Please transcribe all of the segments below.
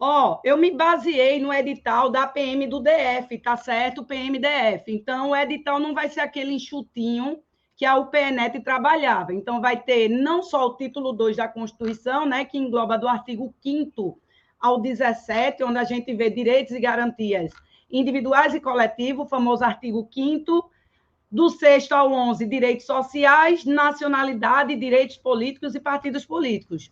Ó, eu me baseei no edital da PM do DF, tá certo? PMDF. Então, o edital não vai ser aquele enxutinho que a UPNet trabalhava. Então, vai ter não só o título 2 da Constituição, né, que engloba do artigo 5º ao 17, onde a gente vê direitos e garantias individuais e coletivos, o famoso artigo 5º, do 6º ao 11, direitos sociais, nacionalidade, direitos políticos e partidos políticos.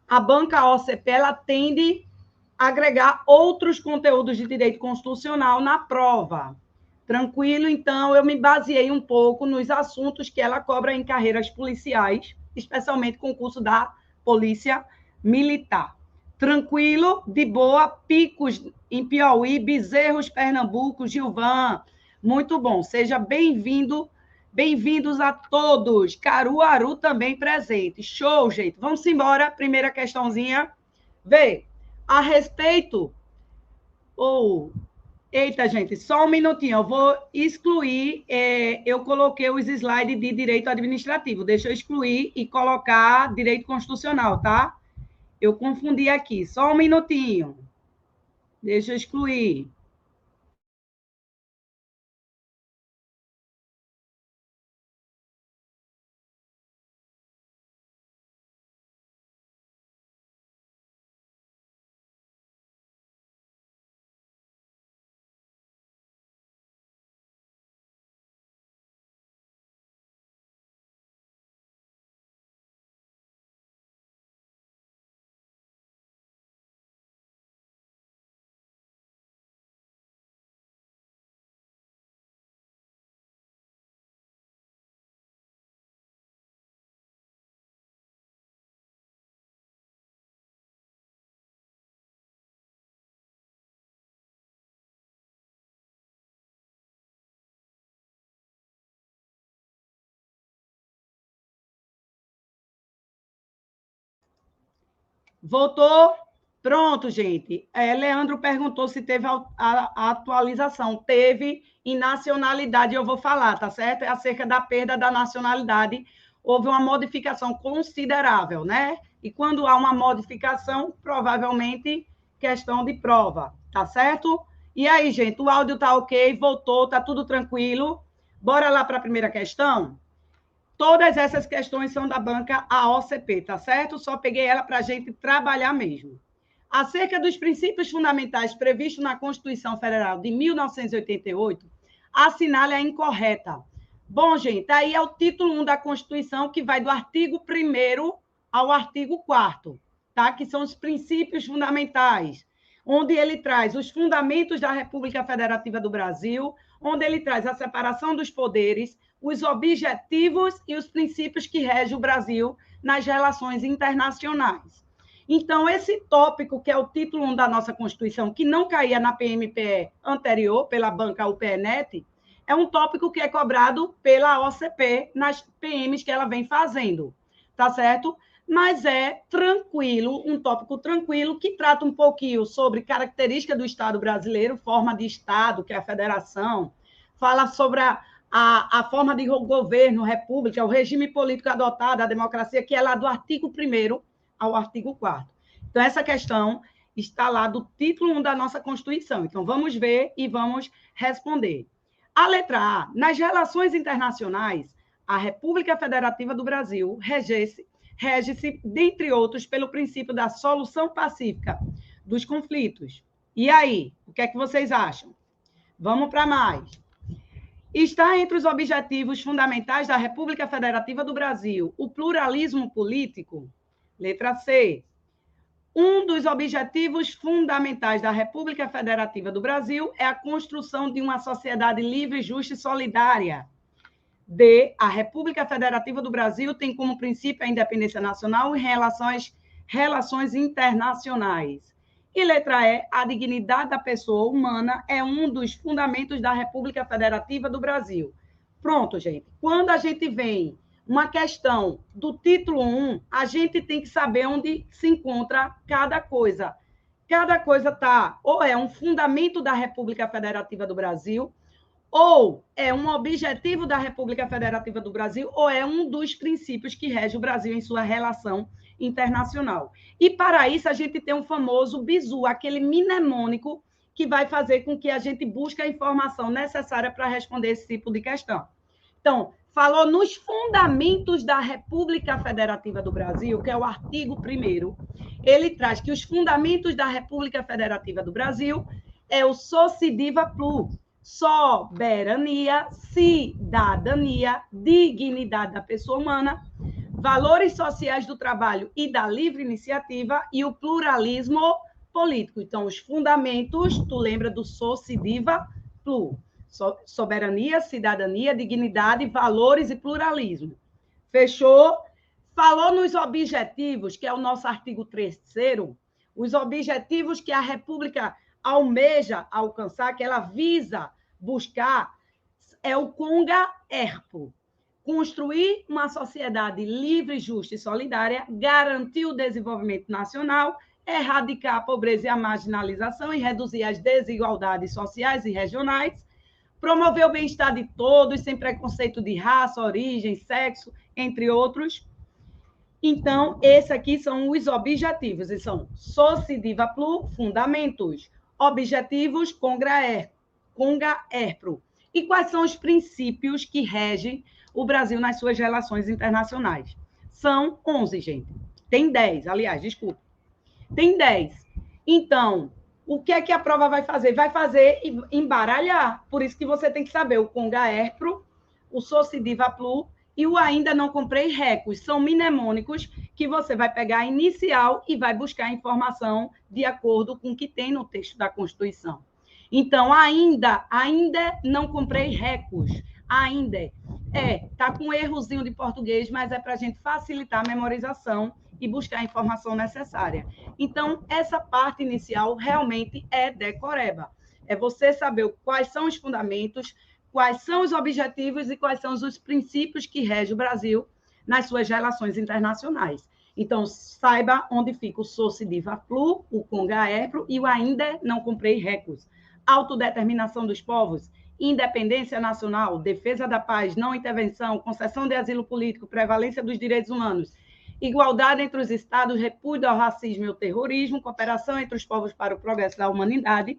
A banca OCP, ela tende agregar outros conteúdos de direito constitucional na prova. Tranquilo? Então, eu me baseei um pouco nos assuntos que ela cobra em carreiras policiais, especialmente concurso da Polícia Militar. Tranquilo? De boa? Picos em Piauí, Bezerros, Pernambuco, Gilvan. Muito bom. Seja bem-vindo, bem-vindos a todos. Caruaru também presente. Show, gente. Vamos embora. Primeira questãozinha. Vê. A respeito, eita, gente, só um minutinho, eu vou excluir, eu coloquei os slides de direito administrativo, deixa eu excluir e colocar direito constitucional, tá? Eu confundi aqui, só um minutinho, deixa eu excluir. Voltou? Pronto, gente. Leandro perguntou se teve a atualização. Teve em nacionalidade, eu vou falar, tá certo? É acerca da perda da nacionalidade. Houve uma modificação considerável, né? E quando há uma modificação, provavelmente questão de prova, tá certo? E aí, gente, o áudio tá ok, voltou, tá tudo tranquilo. Bora lá para a primeira questão? Todas essas questões são da banca AOCP, tá certo? Só peguei ela para a gente trabalhar mesmo. Acerca dos princípios fundamentais previstos na Constituição Federal de 1988, assinale a incorreta. Bom, gente, aí é o título 1 da Constituição, que vai do artigo 1º ao artigo 4º, tá? Que são os princípios fundamentais, onde ele traz os fundamentos da República Federativa do Brasil, onde ele traz a separação dos poderes, os objetivos e os princípios que regem o Brasil nas relações internacionais. Então, esse tópico, que é o título 1 da nossa Constituição, que não caía na PMPE anterior, pela banca UPNet, é um tópico que é cobrado pela OCP nas PMs que ela vem fazendo, tá certo? Mas é tranquilo, um tópico tranquilo, que trata um pouquinho sobre característica do Estado brasileiro, forma de Estado, que é a federação, fala sobre a forma de governo, república, o regime político adotado, a democracia, que é lá do artigo 1º ao artigo 4º. Então, essa questão está lá do título 1 da nossa Constituição. Então, vamos ver e vamos responder. A letra A, nas relações internacionais, a República Federativa do Brasil rege-se, dentre outros, pelo princípio da solução pacífica dos conflitos. E aí, o que é que vocês acham? Vamos para mais. Está entre os objetivos fundamentais da República Federativa do Brasil o pluralismo político? Letra C. Um dos objetivos fundamentais da República Federativa do Brasil é a construção de uma sociedade livre, justa e solidária. D. A República Federativa do Brasil tem como princípio a independência nacional em relação às relações internacionais. E letra E, a dignidade da pessoa humana é um dos fundamentos da República Federativa do Brasil. Pronto, gente. Quando a gente vem uma questão do título 1, a gente tem que saber onde se encontra cada coisa. Cada coisa está, ou é um fundamento da República Federativa do Brasil, ou é um objetivo da República Federativa do Brasil, ou é um dos princípios que rege o Brasil em sua relação internacional. E, para isso, a gente tem um famoso bizu, aquele mnemônico que vai fazer com que a gente busque a informação necessária para responder esse tipo de questão. Então, falou nos fundamentos da República Federativa do Brasil, que é o artigo 1º, ele traz que os fundamentos da República Federativa do Brasil é o Sociediva Plu, soberania, cidadania, dignidade da pessoa humana, valores sociais do trabalho e da livre iniciativa e o pluralismo político. Então, os fundamentos, tu lembra do Sociediva Plu, soberania, cidadania, dignidade, valores e pluralismo. Fechou? Falou nos objetivos, que é o nosso artigo 3º, os objetivos que a República almeja alcançar, que ela visa buscar, é o CONGA-ERPO. Construir uma sociedade livre, justa e solidária, garantir o desenvolvimento nacional, erradicar a pobreza e a marginalização e reduzir as desigualdades sociais e regionais, promover o bem-estar de todos, sem preconceito de raça, origem, sexo, entre outros. Então, esses aqui são os objetivos, eles são Sociediva Plu, fundamentos, objetivos, CONGA-ERPRO. E quais são os princípios que regem o Brasil nas suas relações internacionais? São 11, gente. Tem 10, aliás, desculpa. Tem 10. Então, o que é que a prova vai fazer? Vai fazer embaralhar. Por isso que você tem que saber o CONGA-ERPRO, o Sociediva Plu e o ainda não comprei recos. São mnemônicos que você vai pegar a inicial e vai buscar informação de acordo com o que tem no texto da Constituição. Então, ainda não comprei recos. Ainda. Tá com um errozinho de português, mas é para a gente facilitar a memorização e buscar a informação necessária. Então, essa parte inicial realmente é decoreba. É você saber quais são os fundamentos, quais são os objetivos e quais são os princípios que regem o Brasil nas suas relações internacionais. Então, saiba onde fica o Sociediva Plu, o CONGA-ERPRO e o ainda não comprei recos. Autodeterminação dos povos, independência nacional, defesa da paz, não intervenção, concessão de asilo político, prevalência dos direitos humanos, igualdade entre os Estados, repúdio ao racismo e ao terrorismo, cooperação entre os povos para o progresso da humanidade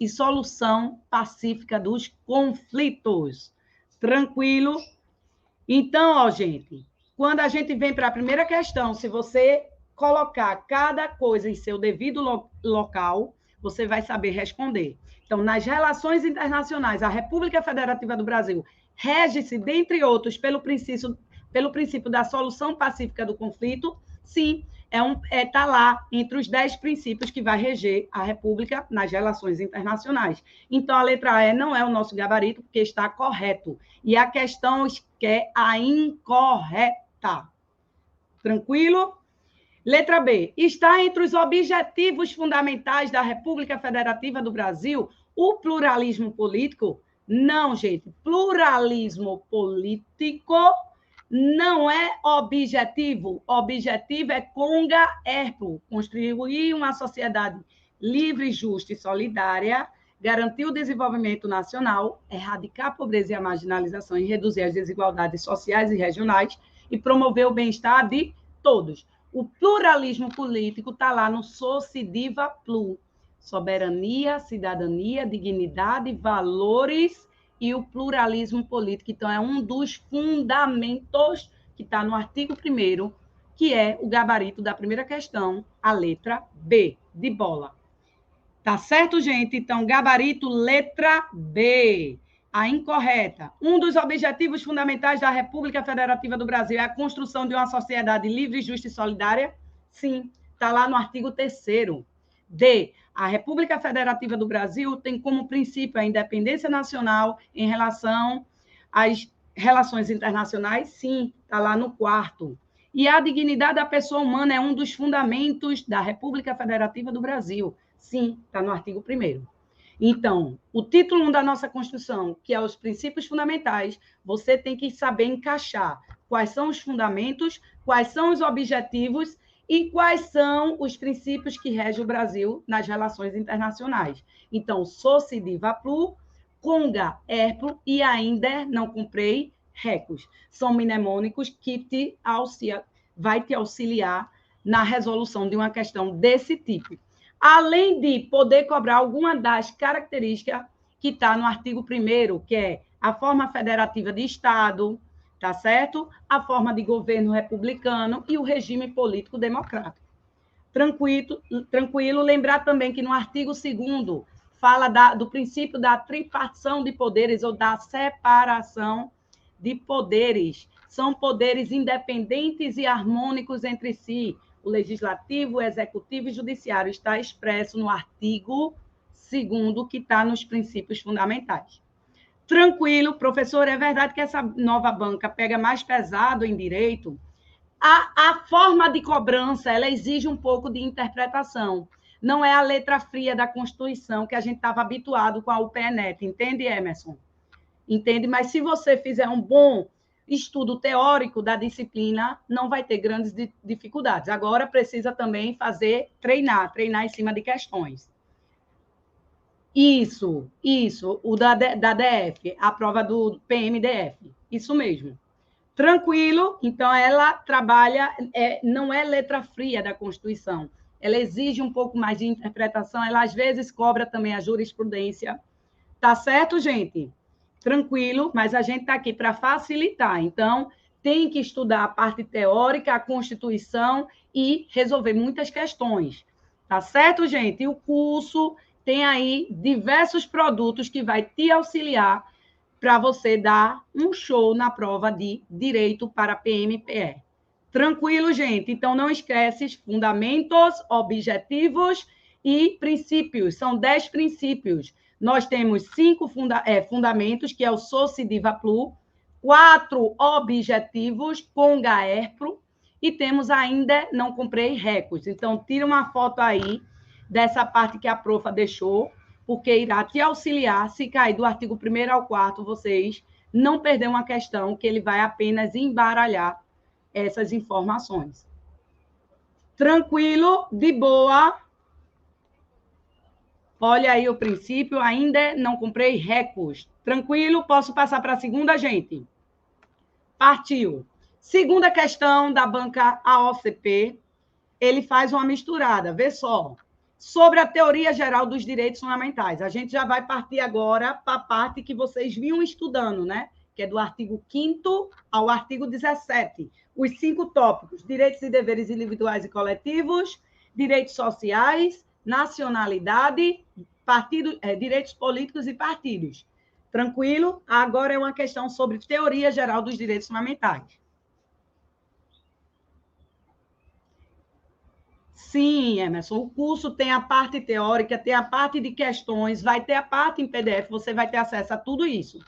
e solução pacífica dos conflitos. Tranquilo? Então, ó, gente, quando a gente vem para a primeira questão, se você colocar cada coisa em seu devido local, você vai saber responder. Então, nas relações internacionais, a República Federativa do Brasil rege-se, dentre outros, pelo princípio da solução pacífica do conflito. Sim, está lá entre os 10 princípios que vai reger a República nas relações internacionais. Então, a letra E não é o nosso gabarito, porque está correto. E a questão é a incorreta. Tranquilo? Letra B. Está entre os objetivos fundamentais da República Federativa do Brasil o pluralismo político? Não, gente. Pluralismo político não é objetivo. Objetivo é CONGA-ERPRO, construir uma sociedade livre, justa e solidária, garantir o desenvolvimento nacional, erradicar a pobreza e a marginalização e reduzir as desigualdades sociais e regionais e promover o bem-estar de todos. O pluralismo político está lá no Sociediva Plu. Soberania, cidadania, dignidade, valores e o pluralismo político. Então, é um dos fundamentos que está no artigo 1º, que é o gabarito da primeira questão, a letra B, de bola. Tá certo, gente? Então, gabarito letra B. A incorreta. Um dos objetivos fundamentais da República Federativa do Brasil é a construção de uma sociedade livre, justa e solidária? Sim, está lá no artigo 3º. D. A República Federativa do Brasil tem como princípio a independência nacional em relação às relações internacionais? Sim, está lá no 4º. E a dignidade da pessoa humana é um dos fundamentos da República Federativa do Brasil? Sim, está no artigo 1º. Então, o título 1 da nossa Constituição, que é os princípios fundamentais, você tem que saber encaixar quais são os fundamentos, quais são os objetivos e quais são os princípios que regem o Brasil nas relações internacionais. Então, Sociediva Plu, CONGA-ERPRO e ainda não comprei recos. São mnemônicos que vai te auxiliar na resolução de uma questão desse tipo. Além de poder cobrar alguma das características que está no artigo 1º, que é a forma federativa de Estado, tá certo? A forma de governo republicano e o regime político democrático. Tranquilo, lembrar também que no artigo 2º fala do princípio da tripartição de poderes ou da separação de poderes. São poderes independentes e harmônicos entre si. O legislativo, o executivo e o judiciário está expresso no artigo 2º, que está nos princípios fundamentais. Tranquilo, professor, é verdade que essa nova banca pega mais pesado em direito? A forma de cobrança, ela exige um pouco de interpretação. Não é a letra fria da Constituição que a gente estava habituado com a UPNet, entende, Emerson? Entende? Mas se você fizer um bom estudo teórico da disciplina, não vai ter grandes dificuldades. Agora precisa também treinar em cima de questões. Isso, o da DF, a prova do PMDF, isso mesmo. Tranquilo, então ela trabalha, não é letra fria da Constituição, ela exige um pouco mais de interpretação, ela às vezes cobra também a jurisprudência. Tá certo, gente? Tranquilo, mas a gente está aqui para facilitar, então tem que estudar a parte teórica, a Constituição e resolver muitas questões. Tá certo, gente? E o curso tem aí diversos produtos que vai te auxiliar para você dar um show na prova de Direito para PMPE. Tranquilo, gente? Então, não esquece fundamentos, objetivos e princípios. São 10 princípios. Nós temos 5 fundamentos, que é o SOCI Diva Plu, 4 objetivos com GAERPRO, e temos ainda Não Comprei Records. Então, tira uma foto aí dessa parte que a profa deixou, porque irá te auxiliar, se cair do artigo 1º ao 4º, vocês não perder uma questão, que ele vai apenas embaralhar essas informações. Tranquilo, de boa. Olha aí o princípio, ainda não comprei recordes. Tranquilo, posso passar para a segunda, gente? Partiu. Segunda questão da banca AOCP, ele faz uma misturada, vê só. Sobre a teoria geral dos direitos fundamentais. A gente já vai partir agora para a parte que vocês vinham estudando, né? Que é do artigo 5º ao artigo 17. Os 5 tópicos: direitos e deveres individuais e coletivos, direitos sociais, nacionalidade, direitos políticos e partidos. Tranquilo? Agora é uma questão sobre teoria geral dos direitos fundamentais. Sim, Emerson, o curso tem a parte teórica, tem a parte de questões, vai ter a parte em PDF, você vai ter acesso a tudo isso,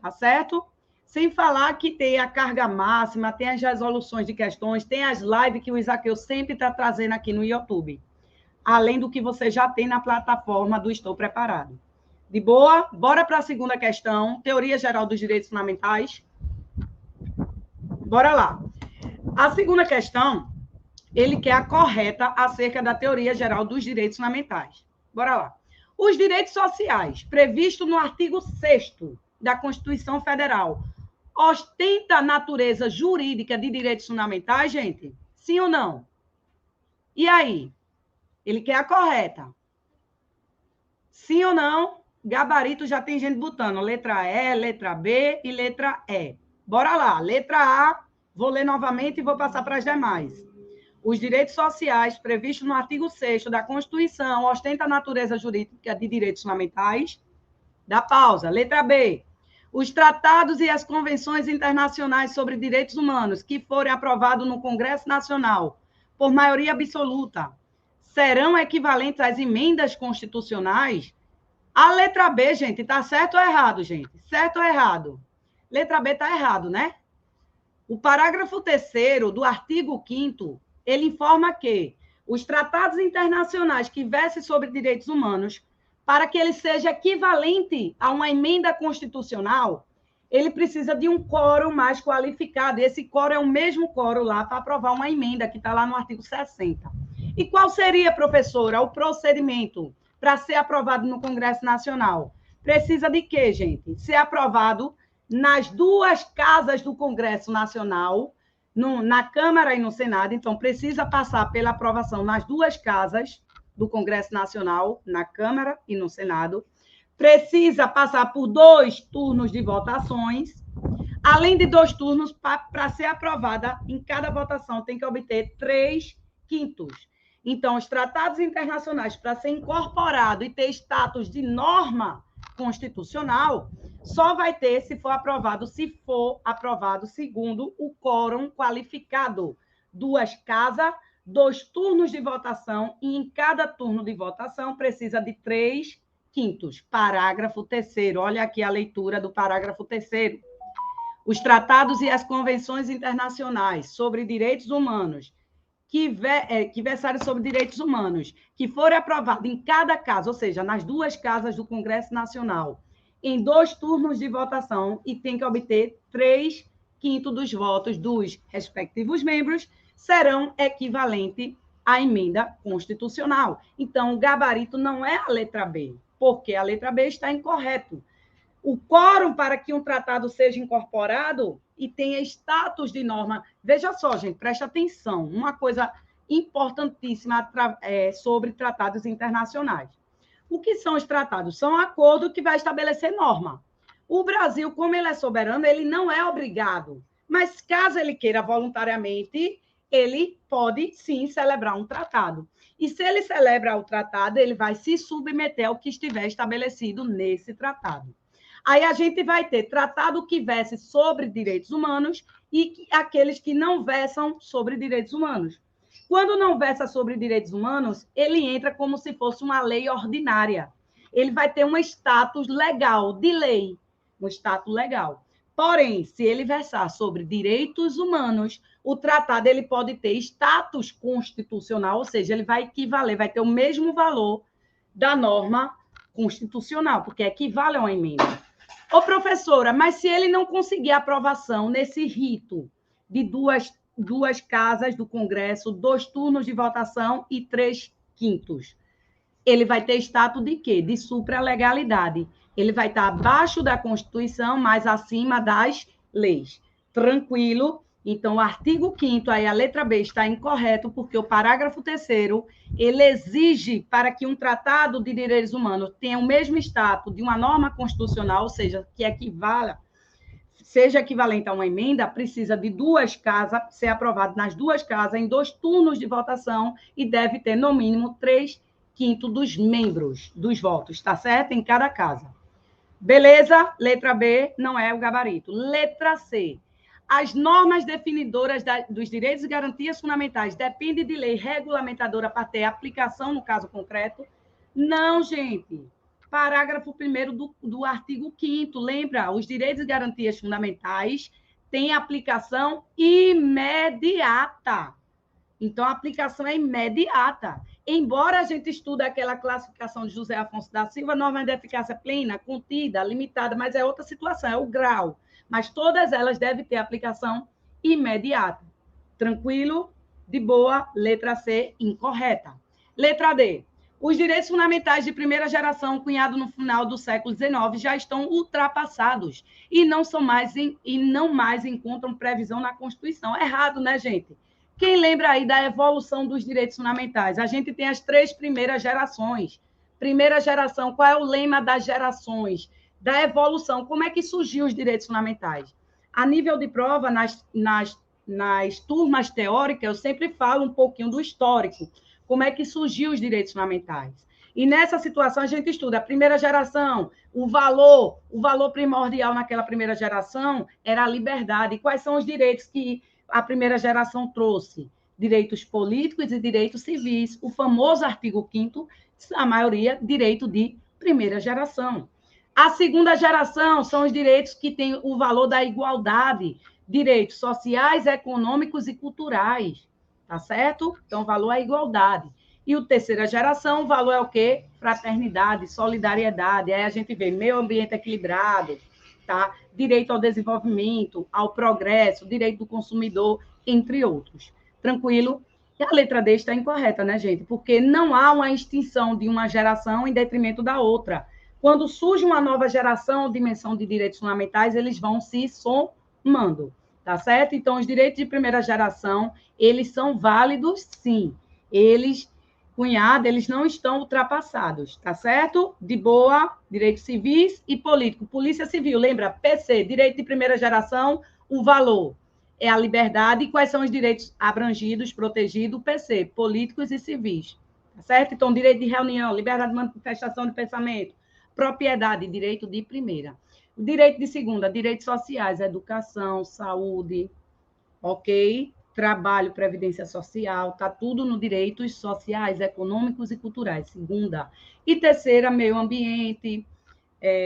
tá certo? Sem falar que tem a carga máxima, tem as resoluções de questões, tem as lives que o Isaqueu sempre está trazendo aqui no YouTube, além do que você já tem na plataforma do Estou Preparado. De boa? Bora para a segunda questão, teoria geral dos direitos fundamentais. Bora lá. A segunda questão, ele quer a correta acerca da teoria geral dos direitos fundamentais. Bora lá. Os direitos sociais, previstos no artigo 6º da Constituição Federal, ostenta a natureza jurídica de direitos fundamentais, gente? Sim ou não? E aí? Ele quer a correta. Sim ou não? Gabarito já tem gente botando letra E, letra B e letra E. Bora lá. Letra A, vou ler novamente e vou passar para as demais. Os direitos sociais previstos no artigo 6º da Constituição ostentam a natureza jurídica de direitos fundamentais. Dá pausa. Letra B. Os tratados e as convenções internacionais sobre direitos humanos que forem aprovados no Congresso Nacional por maioria absoluta serão equivalentes às emendas constitucionais? A letra B, gente, está certo ou errado, gente? Certo ou errado? Letra B está errado, né? O parágrafo 3º do artigo 5º, ele informa que os tratados internacionais que versem sobre direitos humanos, para que ele seja equivalente a uma emenda constitucional, ele precisa de um quórum mais qualificado. E esse quórum é o mesmo quórum lá para aprovar uma emenda que está lá no artigo 60. E qual seria, professora, o procedimento para ser aprovado no Congresso Nacional? Precisa de quê, gente? Ser aprovado nas 2 casas do Congresso Nacional, na Câmara e no Senado, então precisa passar pela aprovação nas duas casas do Congresso Nacional, na Câmara e no Senado, precisa passar por 2 turnos de votações, além de 2 turnos, para ser aprovada, em cada votação tem que obter 3/5. Então, os tratados internacionais, para ser incorporado e ter status de norma constitucional, só vai ter se for aprovado segundo o quórum qualificado. 2 casas, 2 turnos de votação, e em cada turno de votação precisa de 3/5. Parágrafo 3º. Olha aqui a leitura do parágrafo 3º. Os tratados e as convenções internacionais sobre direitos humanos que versarem sobre direitos humanos, que forem aprovados em cada casa, ou seja, nas 2 casas do Congresso Nacional, em 2 turnos de votação, e tem que obter 3/5 dos votos dos respectivos membros, serão equivalentes à emenda constitucional. Então, o gabarito não é a letra B, porque a letra B está incorreto. O quórum para que um tratado seja incorporado e tenha status de norma. Veja só, gente, preste atenção. Uma coisa importantíssima sobre tratados internacionais. O que são os tratados? São acordos que vai estabelecer norma. O Brasil, como ele é soberano, ele não é obrigado. Mas, caso ele queira voluntariamente, ele pode, sim, celebrar um tratado. E se ele celebra o tratado, ele vai se submeter ao que estiver estabelecido nesse tratado. Aí a gente vai ter tratado que verse sobre direitos humanos e aqueles que não versam sobre direitos humanos. Quando não versa sobre direitos humanos, ele entra como se fosse uma lei ordinária. Ele vai ter um status legal, de lei, um status legal. Porém, se ele versar sobre direitos humanos, o tratado ele pode ter status constitucional, ou seja, ele vai equivaler, vai ter o mesmo valor da norma constitucional, porque equivale a uma emenda. Ô, professora, mas se ele não conseguir aprovação nesse rito de duas casas do Congresso, 2 turnos de votação e 3/5, ele vai ter status de quê? De supralegalidade. Ele vai estar abaixo da Constituição, mas acima das leis. Tranquilo? Então, o artigo 5º, aí a letra B está incorreto, porque o parágrafo 3º, ele exige para que um tratado de direitos humanos tenha o mesmo status de uma norma constitucional, ou seja, que seja equivalente a uma emenda, precisa de 2 casas, ser aprovado nas 2 casas, em 2 turnos de votação, e deve ter, no mínimo, 3/5 dos membros dos votos, tá certo? Em cada casa. Beleza? Letra B não é o gabarito. Letra C. As normas definidoras dos direitos e garantias fundamentais dependem de lei regulamentadora para ter aplicação no caso concreto? Não, gente. Parágrafo 1º do artigo 5º. Lembra? Os direitos e garantias fundamentais têm aplicação imediata. Então, a aplicação é imediata. Embora a gente estude aquela classificação de José Afonso da Silva, norma de eficácia plena, contida, limitada, mas é outra situação, é o grau. Mas todas elas devem ter aplicação imediata. Tranquilo? De boa. Letra C, incorreta. Letra D. Os direitos fundamentais de primeira geração, cunhados no final do século XIX, já estão ultrapassados e não mais encontram previsão na Constituição. Errado, né, gente? Quem lembra aí da evolução dos direitos fundamentais? A gente tem as 3 primeiras gerações. Primeira geração, qual é o lema das gerações? Da evolução, como é que surgiu os direitos fundamentais? A nível de prova, nas turmas teóricas, eu sempre falo um pouquinho do histórico, como é que surgiu os direitos fundamentais. E nessa situação, a gente estuda a primeira geração, o valor primordial naquela primeira geração era a liberdade. E quais são os direitos que a primeira geração trouxe? Direitos políticos e direitos civis. O famoso artigo 5º, a maioria, direito de primeira geração. A segunda geração são os direitos que têm o valor da igualdade, direitos sociais, econômicos e culturais, tá certo? Então, o valor é a igualdade. E a terceira geração, o valor é o quê? Fraternidade, solidariedade. Aí a gente vê meio ambiente equilibrado, tá? Direito ao desenvolvimento, ao progresso, direito do consumidor, entre outros. Tranquilo? E a letra D está incorreta, né, gente? Porque não há uma extinção de uma geração em detrimento da outra. Quando surge uma nova geração, dimensão de direitos fundamentais, eles vão se somando. tá certo? Então, os direitos de primeira geração, eles são válidos, sim. Eles, cunhado, eles não estão ultrapassados, tá certo? De boa, direitos civis e político. Polícia Civil, lembra? PC, direito de primeira geração, o valor é a liberdade. E quais são os direitos abrangidos, protegidos? PC, políticos e civis, tá certo? Então, direito de reunião, liberdade de manifestação de pensamento, propriedade, direito de primeira. Direito de segunda, direitos sociais, educação, saúde, ok? Trabalho, previdência social, tá tudo no direitos sociais, econômicos e culturais. Segunda. E terceira, meio ambiente,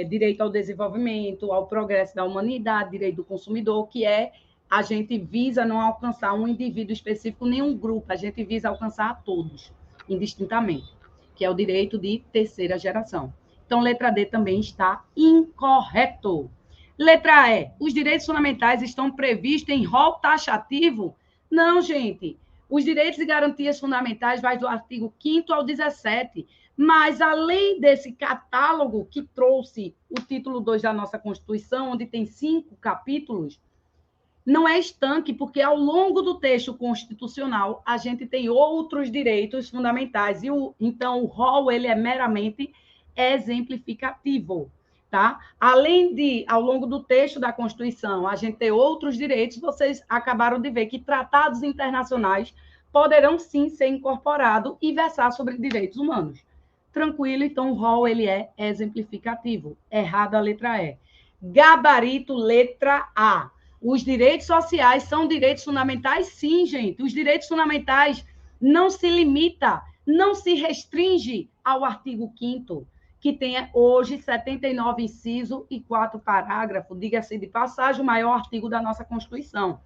direito ao desenvolvimento, ao progresso da humanidade, direito do consumidor, que é a gente visa não alcançar um indivíduo específico, nem um grupo, a gente visa alcançar a todos, indistintamente, que é o direito de terceira geração. Então, letra D também está incorreto. Letra E, os direitos fundamentais estão previstos em rol taxativo? Não, gente. Os direitos e garantias fundamentais vai do artigo 5º ao 17º. Mas, além desse catálogo que trouxe o título 2 da nossa Constituição, onde tem 5 capítulos, não é estanque, porque ao longo do texto constitucional a gente tem outros direitos fundamentais. Então, o rol ele é meramente exemplificativo. Tá? Além de, ao longo do texto da Constituição, a gente ter outros direitos, vocês acabaram de ver que tratados internacionais poderão sim ser incorporados e versar sobre direitos humanos. Tranquilo, então o rol ele é exemplificativo. Errado a letra E. Gabarito, letra A. Os direitos sociais são direitos fundamentais? Sim, gente. Os direitos fundamentais não se limita, não se restringe ao artigo 5º, que tem hoje 79 inciso e 4 parágrafos, diga-se de passagem, o maior artigo da nossa Constituição.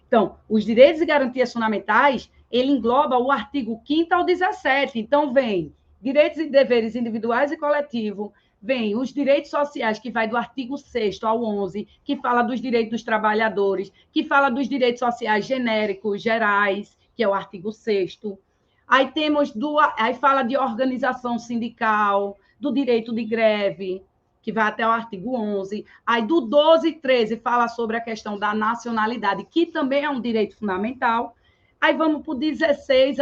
Então, os direitos e garantias fundamentais, ele engloba o artigo 5º ao 17. Então, vem direitos e deveres individuais e coletivos, vem os direitos sociais, que vai do artigo 6º ao 11, que fala dos direitos dos trabalhadores, que fala dos direitos sociais genéricos, gerais, que é o artigo 6º. Aí temos aí fala de organização sindical, do direito de greve, que vai até o artigo 11. Aí do 12 e 13 fala sobre a questão da nacionalidade, que também é um direito fundamental. Aí vamos para o 16,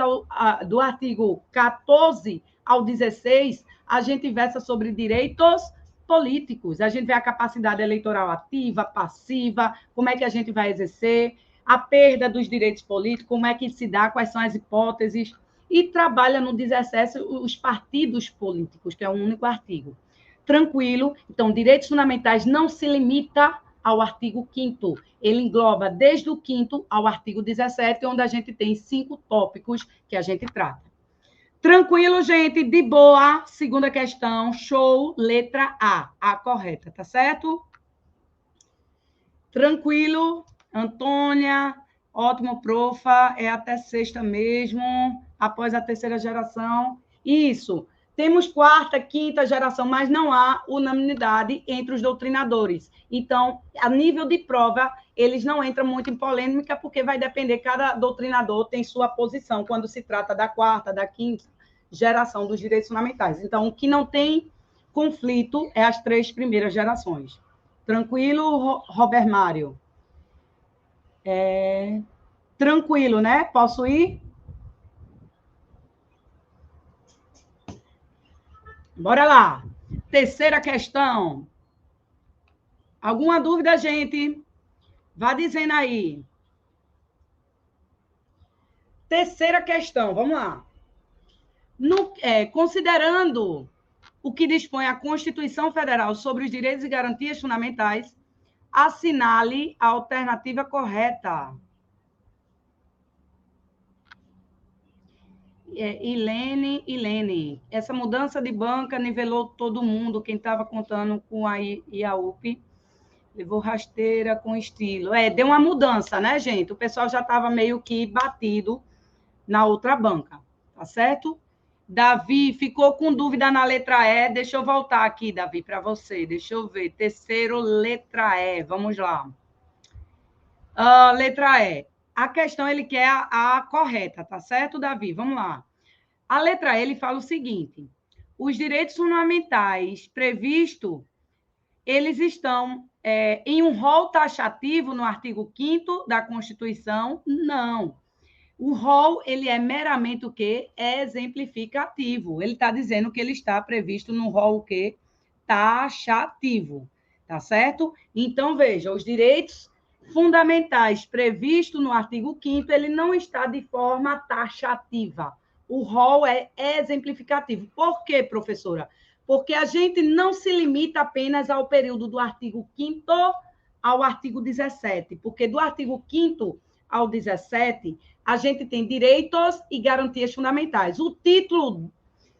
do artigo 14 ao 16, a gente versa sobre direitos políticos. A gente vê a capacidade eleitoral ativa, passiva, como é que a gente vai exercer, a perda dos direitos políticos, como é que se dá, quais são as hipóteses, e trabalha no 17 os partidos políticos, que é um único artigo. Tranquilo. Então, direitos fundamentais não se limita ao artigo 5º. Ele engloba desde o 5º ao artigo 17, onde a gente tem 5 tópicos que a gente trata. Tranquilo, gente? De boa. Segunda questão. Show. Letra A. A correta, tá certo? Tranquilo. Antônia. Ótimo, profa. É até sexta mesmo. Após a terceira geração. Isso. Temos quarta, quinta geração, mas não há unanimidade entre os doutrinadores. Então, a nível de prova, eles não entram muito em polêmica, porque vai depender, cada doutrinador tem sua posição quando se trata da quarta, da quinta geração dos direitos fundamentais. Então, o que não tem conflito é as 3 primeiras gerações. Tranquilo, Robert Mário? Tranquilo, né? Posso ir? Bora lá. Terceira questão. Alguma dúvida, gente? Vá dizendo aí. Terceira questão, vamos lá. Considerando o que dispõe a Constituição Federal sobre os direitos e garantias fundamentais, assinale a alternativa correta. Ilene, essa mudança de banca nivelou todo mundo, quem estava contando com a IAUP, levou rasteira com estilo. Deu uma mudança, né, gente? O pessoal já estava meio que batido na outra banca, tá certo? Davi, ficou com dúvida na letra E, deixa eu voltar aqui, Davi, para você, deixa eu ver. Terceiro, letra E, vamos lá. Letra E. A questão, ele quer a correta, tá certo, Davi? Vamos lá. A letra E, ele fala o seguinte: os direitos fundamentais previstos eles estão em um rol taxativo no artigo 5º da Constituição? Não. O rol, ele é meramente o quê? Exemplificativo. Ele está dizendo que ele está previsto no rol o quê? Taxativo, tá certo? Então, veja, os direitos fundamentais previstos no artigo 5º, ele não está de forma taxativa. O rol é exemplificativo. Por quê, professora? Porque a gente não se limita apenas ao período do artigo 5º ao artigo 17, porque do artigo 5º ao 17, a gente tem direitos e garantias fundamentais. O título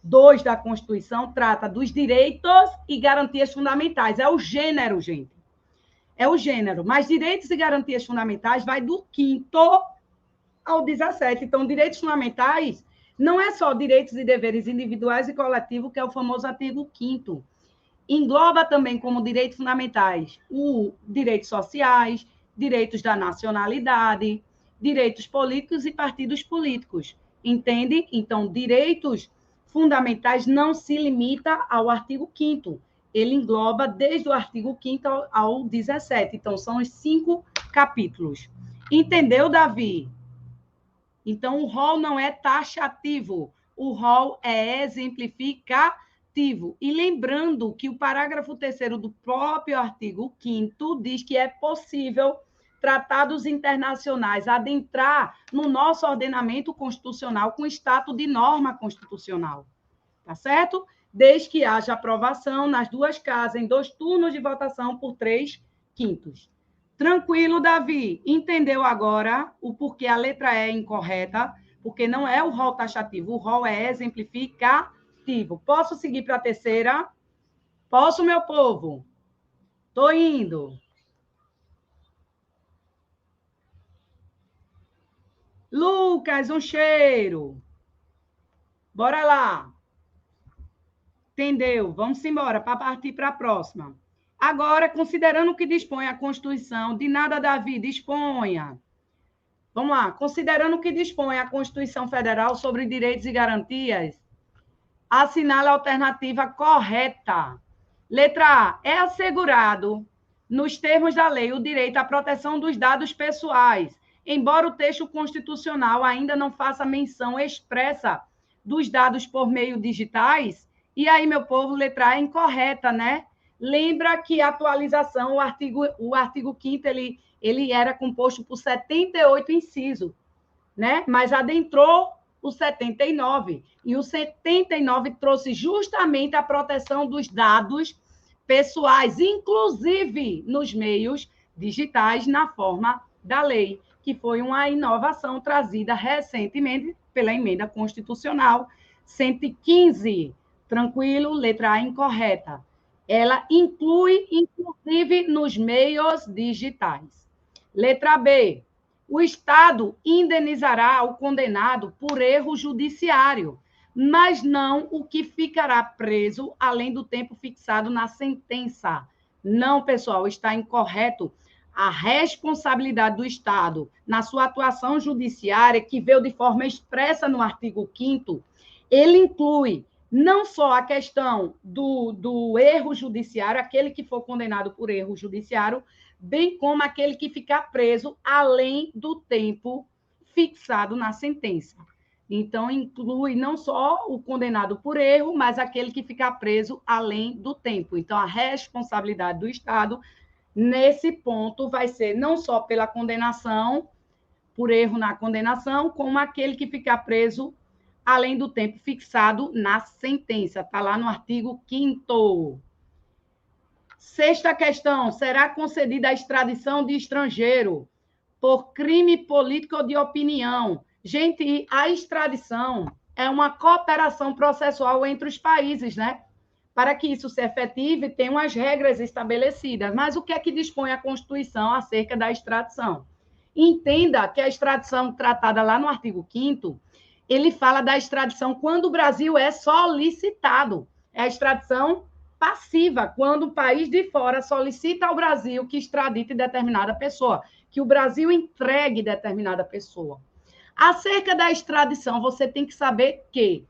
2 da Constituição trata dos direitos e garantias fundamentais. É o gênero, gente. É o gênero. Mas direitos e garantias fundamentais vai do 5º ao 17. Então, direitos fundamentais não é só direitos e deveres individuais e coletivos, que é o famoso artigo 5º. Engloba também como direitos fundamentais os direitos sociais, direitos da nacionalidade, direitos políticos e partidos políticos. Entende? Então, direitos fundamentais não se limita ao artigo 5º. Ele engloba desde o artigo 5º ao 17. Então, são os 5 capítulos. Entendeu, Davi? Então, o rol não é taxativo, o rol é exemplificativo. E lembrando que o parágrafo 3º do próprio artigo 5º diz que é possível tratados internacionais adentrar no nosso ordenamento constitucional com status de norma constitucional, tá certo? Desde que haja aprovação nas 2 casas, em 2 turnos de votação por 3/5. Tranquilo, Davi? Entendeu agora o porquê a letra E é incorreta? Porque não é o rol taxativo, o rol é exemplificativo. Posso seguir para a terceira? Posso, meu povo? Estou indo. Lucas, um cheiro. Bora lá. Entendeu? Vamos embora para partir para a próxima. Agora, considerando o que dispõe a Constituição, de nada, Davi, disponha. Vamos lá. Considerando o que dispõe a Constituição Federal sobre direitos e garantias, assinale a alternativa correta. Letra A. É assegurado, nos termos da lei, o direito à proteção dos dados pessoais, embora o texto constitucional ainda não faça menção expressa dos dados por meio digitais. E aí, meu povo, letra A é incorreta, né? Lembra que a atualização, o artigo 5º, ele era composto por 78 incisos, né? Mas adentrou o 79, e o 79 trouxe justamente a proteção dos dados pessoais, inclusive nos meios digitais, na forma da lei, que foi uma inovação trazida recentemente pela emenda constitucional 115. Tranquilo, letra A incorreta. Ela inclui, inclusive, nos meios digitais. Letra B. O Estado indenizará o condenado por erro judiciário, mas não o que ficará preso além do tempo fixado na sentença. Não, pessoal, está incorreto. A responsabilidade do Estado na sua atuação judiciária, que veio de forma expressa no artigo 5º, ele inclui não só a questão do erro judiciário, aquele que for condenado por erro judiciário, bem como aquele que ficar preso além do tempo fixado na sentença. Então, inclui não só o condenado por erro, mas aquele que ficar preso além do tempo. Então, a responsabilidade do Estado, nesse ponto, vai ser não só pela condenação, por erro na condenação, como aquele que ficar preso além do tempo fixado na sentença. Está lá no artigo 5º. Sexta questão, será concedida a extradição de estrangeiro por crime político ou de opinião? Gente, a extradição é uma cooperação processual entre os países, né? Para que isso se efetive, tem umas regras estabelecidas. Mas o que é que dispõe a Constituição acerca da extradição? Entenda que a extradição tratada lá no artigo 5º, ele fala da extradição quando o Brasil é solicitado. É a extradição passiva, quando o país de fora solicita ao Brasil que extradite determinada pessoa, que o Brasil entregue determinada pessoa. Acerca da extradição, você tem que saber que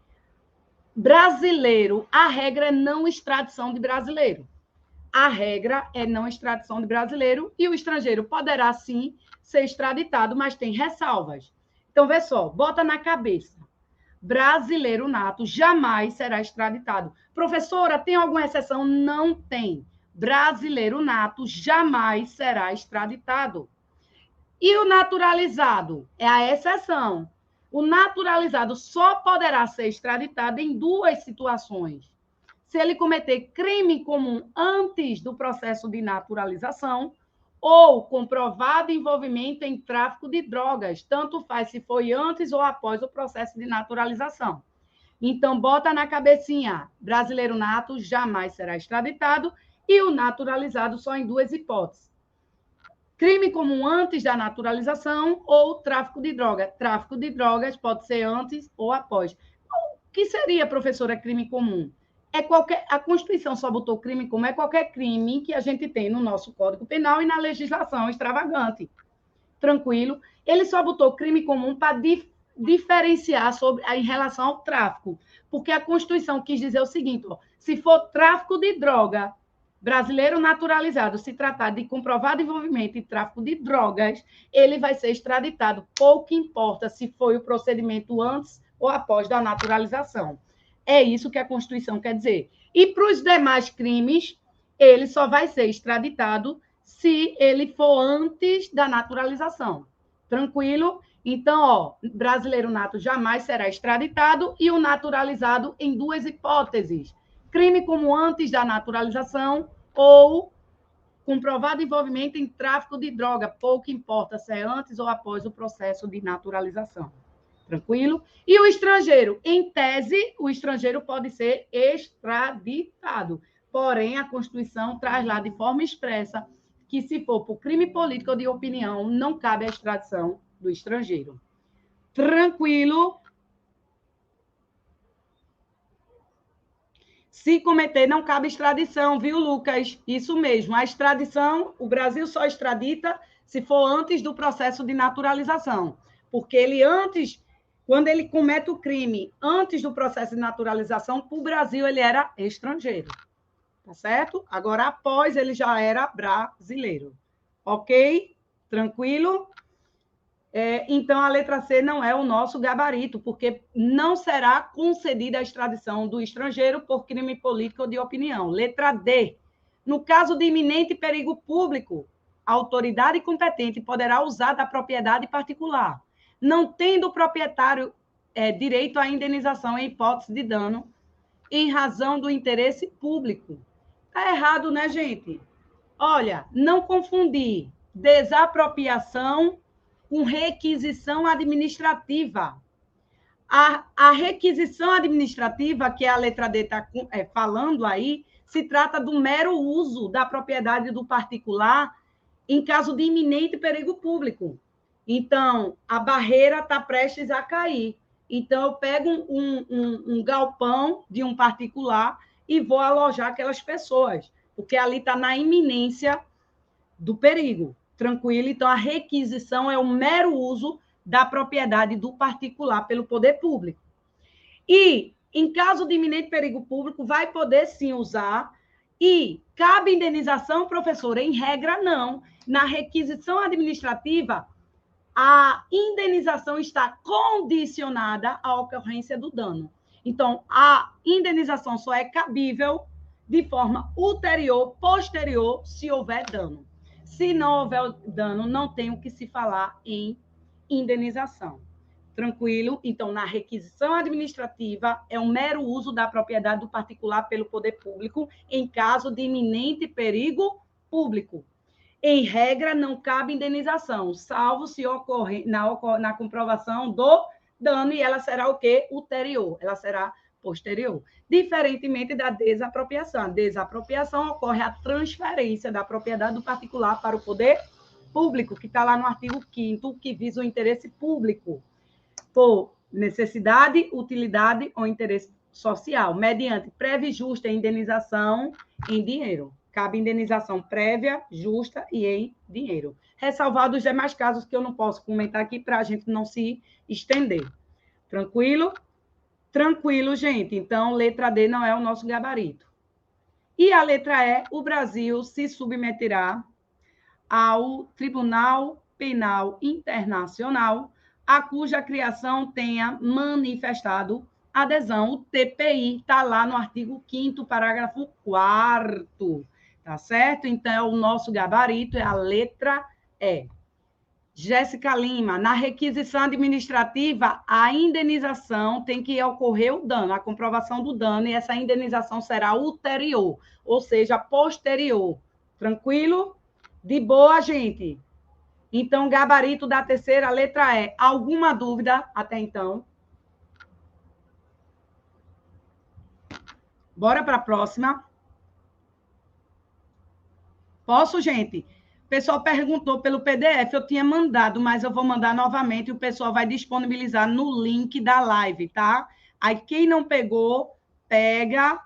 brasileiro, a regra é não extradição de brasileiro. a regra é não extradição de brasileiro e o estrangeiro poderá, sim, ser extraditado, mas tem ressalvas. Então, vê só, bota na cabeça. Brasileiro nato jamais será extraditado. Professora, tem alguma exceção? Não tem. Brasileiro nato jamais será extraditado. E o naturalizado é a exceção. O naturalizado só poderá ser extraditado em duas situações. Se ele cometer crime comum antes do processo de naturalização ou comprovado envolvimento em tráfico de drogas, tanto faz se foi antes ou após o processo de naturalização. Então, bota na cabecinha, brasileiro nato jamais será extraditado e o naturalizado só em duas hipóteses. Crime comum antes da naturalização ou tráfico de drogas. Tráfico de drogas pode ser antes ou após. O que seria, professora, crime comum? A Constituição só botou crime comum, é qualquer crime que a gente tem no nosso Código Penal e na legislação extravagante. Tranquilo? Ele só botou crime comum para diferenciar em relação ao tráfico, porque a Constituição quis dizer o seguinte, ó, se for tráfico de droga, brasileiro naturalizado, se tratar de comprovado envolvimento em tráfico de drogas, ele vai ser extraditado, pouco importa se foi o procedimento antes ou após da naturalização. É isso que a Constituição quer dizer. E para os demais crimes, ele só vai ser extraditado se ele for antes da naturalização. Tranquilo? Então, ó, brasileiro nato jamais será extraditado e o naturalizado em duas hipóteses. Crime como antes da naturalização ou comprovado envolvimento em tráfico de droga, pouco importa se é antes ou após o processo de naturalização. Tranquilo? E o estrangeiro? Em tese, o estrangeiro pode ser extraditado. Porém, a Constituição traz lá de forma expressa que, se for por crime político ou de opinião, não cabe a extradição do estrangeiro. Tranquilo? Se cometer, não cabe extradição, viu, Lucas? Isso mesmo. A extradição, o Brasil só extradita se for antes do processo de naturalização. Porque ele antes, quando ele comete o crime antes do processo de naturalização, para o Brasil ele era estrangeiro. Tá certo? Agora, após, ele já era brasileiro. Ok? Tranquilo? Então, a letra C não é o nosso gabarito, porque não será concedida a extradição do estrangeiro por crime político ou de opinião. Letra D. No caso de iminente perigo público, a autoridade competente poderá usar da propriedade particular, não tendo o proprietário direito à indenização em hipótese de dano em razão do interesse público. Está errado, né, gente? Olha, não confundir desapropriação com requisição administrativa. A requisição administrativa, que a letra D está falando aí, se trata do mero uso da propriedade do particular em caso de iminente perigo público. Então, a barreira está prestes a cair. Então, eu pego um galpão de um particular e vou alojar aquelas pessoas, porque ali está na iminência do perigo. Tranquilo? Então, a requisição é o mero uso da propriedade do particular pelo poder público. E, em caso de iminente perigo público, vai poder sim usar. E cabe indenização, professora? Em regra, não. Na requisição administrativa, a indenização está condicionada à ocorrência do dano. Então, a indenização só é cabível de forma ulterior, posterior, se houver dano. Se não houver dano, não tem o que se falar em indenização. Tranquilo? Então, na requisição administrativa, é um mero uso da propriedade do particular pelo poder público em caso de iminente perigo público. Em regra, não cabe indenização, salvo se ocorrer na comprovação do dano, e ela será o quê? Ulterior, ela será posterior. Diferentemente da desapropriação. A desapropriação ocorre a transferência da propriedade do particular para o poder público, que está lá no artigo 5º, que visa o interesse público, por necessidade, utilidade ou interesse social, mediante prévia e justa indenização em dinheiro. Cabe indenização prévia, justa e em dinheiro. Ressalvado os demais casos que eu não posso comentar aqui para a gente não se estender. Tranquilo? Tranquilo, gente. Então, letra D não é o nosso gabarito. E a letra E, o Brasil se submeterá ao Tribunal Penal Internacional, a cuja criação tenha manifestado adesão. O TPI está lá no artigo 5º, parágrafo 4º, tá certo? Então, o nosso gabarito é a letra E. Jéssica Lima, na requisição administrativa, a indenização tem que ocorrer o dano, a comprovação do dano, e essa indenização será ulterior, ou seja, posterior. Tranquilo? De boa, gente? Então, gabarito da terceira, letra E. Alguma dúvida até então? Bora para a próxima. Posso, gente? O pessoal perguntou pelo PDF, eu tinha mandado, mas eu vou mandar novamente e o pessoal vai disponibilizar no link da live, tá? Aí, quem não pegou, pega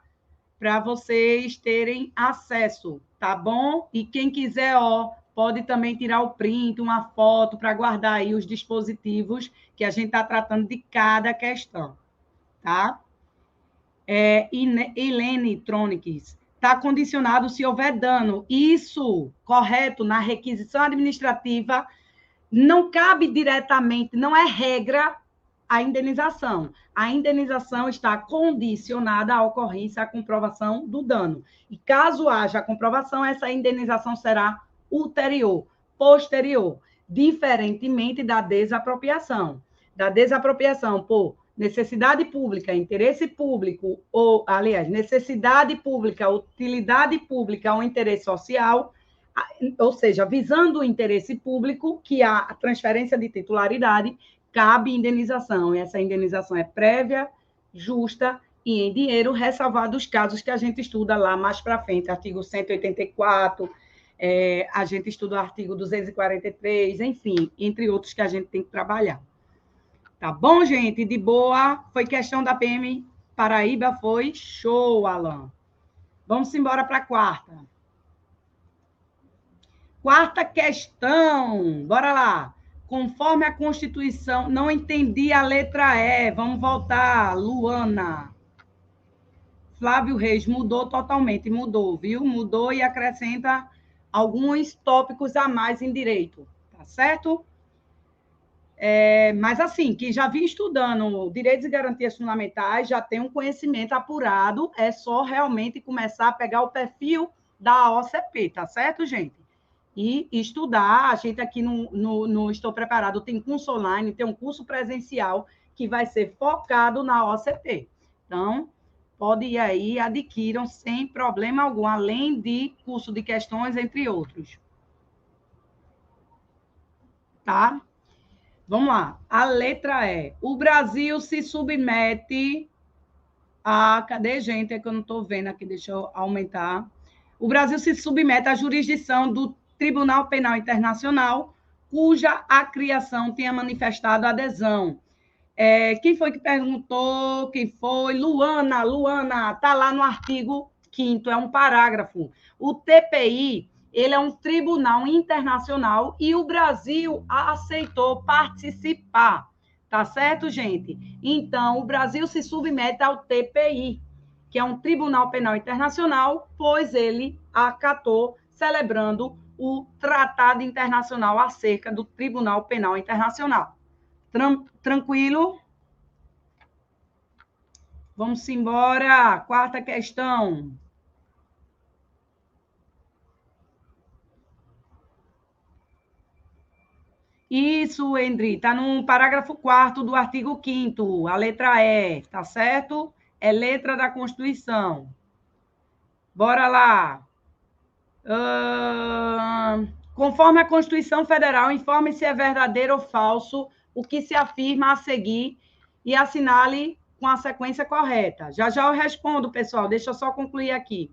para vocês terem acesso, tá bom? E quem quiser, ó, pode também tirar o print, uma foto, para guardar aí os dispositivos que a gente está tratando de cada questão, tá? Helene Tronics. Está condicionado se houver dano. Isso, correto, na requisição administrativa, não cabe diretamente, não é regra a indenização. A indenização está condicionada à ocorrência, à comprovação do dano. E caso haja a comprovação, essa indenização será ulterior, posterior, diferentemente da desapropriação. Da desapropriação por necessidade pública, interesse público, ou, aliás, necessidade pública, utilidade pública ou interesse social, ou seja, visando o interesse público, que a transferência de titularidade, cabe indenização. E essa indenização é prévia, justa e em dinheiro, ressalvado os casos que a gente estuda lá mais para frente, artigo 184, a gente estuda o artigo 243, enfim, entre outros que a gente tem que trabalhar. Tá bom, gente? De boa. Foi questão da PM Paraíba, foi show, Alan. Vamos embora para a quarta. Quarta questão. Bora lá. Conforme a Constituição... Não entendi a letra E. Vamos voltar. Luana. Flávio Reis, mudou totalmente. Mudou, viu? Mudou e acrescenta alguns tópicos a mais em direito. Tá certo? Mas, assim, quem já vinha estudando direitos e garantias fundamentais já tem um conhecimento apurado, é só realmente começar a pegar o perfil da OCP, tá certo, gente? E estudar. A gente aqui no Estou Preparado tem curso online, tem um curso presencial que vai ser focado na OCP. Então, pode ir aí, adquiram sem problema algum, além de curso de questões, entre outros. Tá? Vamos lá. A letra E. O Brasil se submete a... Cadê, gente? É que eu não estou vendo aqui, deixa eu aumentar. O Brasil se submete à jurisdição do Tribunal Penal Internacional, cuja a criação tenha manifestado adesão. Quem foi que perguntou? Quem foi? Luana. Luana, está lá no artigo 5º, é um parágrafo. O TPI... ele é um tribunal internacional e o Brasil aceitou participar, tá certo, gente? Então, o Brasil se submete ao TPI, que é um Tribunal Penal Internacional, pois ele acatou, celebrando o Tratado Internacional acerca do Tribunal Penal Internacional. Tranquilo? Vamos embora. Quarta questão. Isso, Endri, está no parágrafo 4º do artigo 5º, a letra E, tá certo? É letra da Constituição. Bora lá. Conforme a Constituição Federal, informe se é verdadeiro ou falso o que se afirma a seguir e assinale com a sequência correta. Já já eu respondo, pessoal, deixa eu só concluir aqui.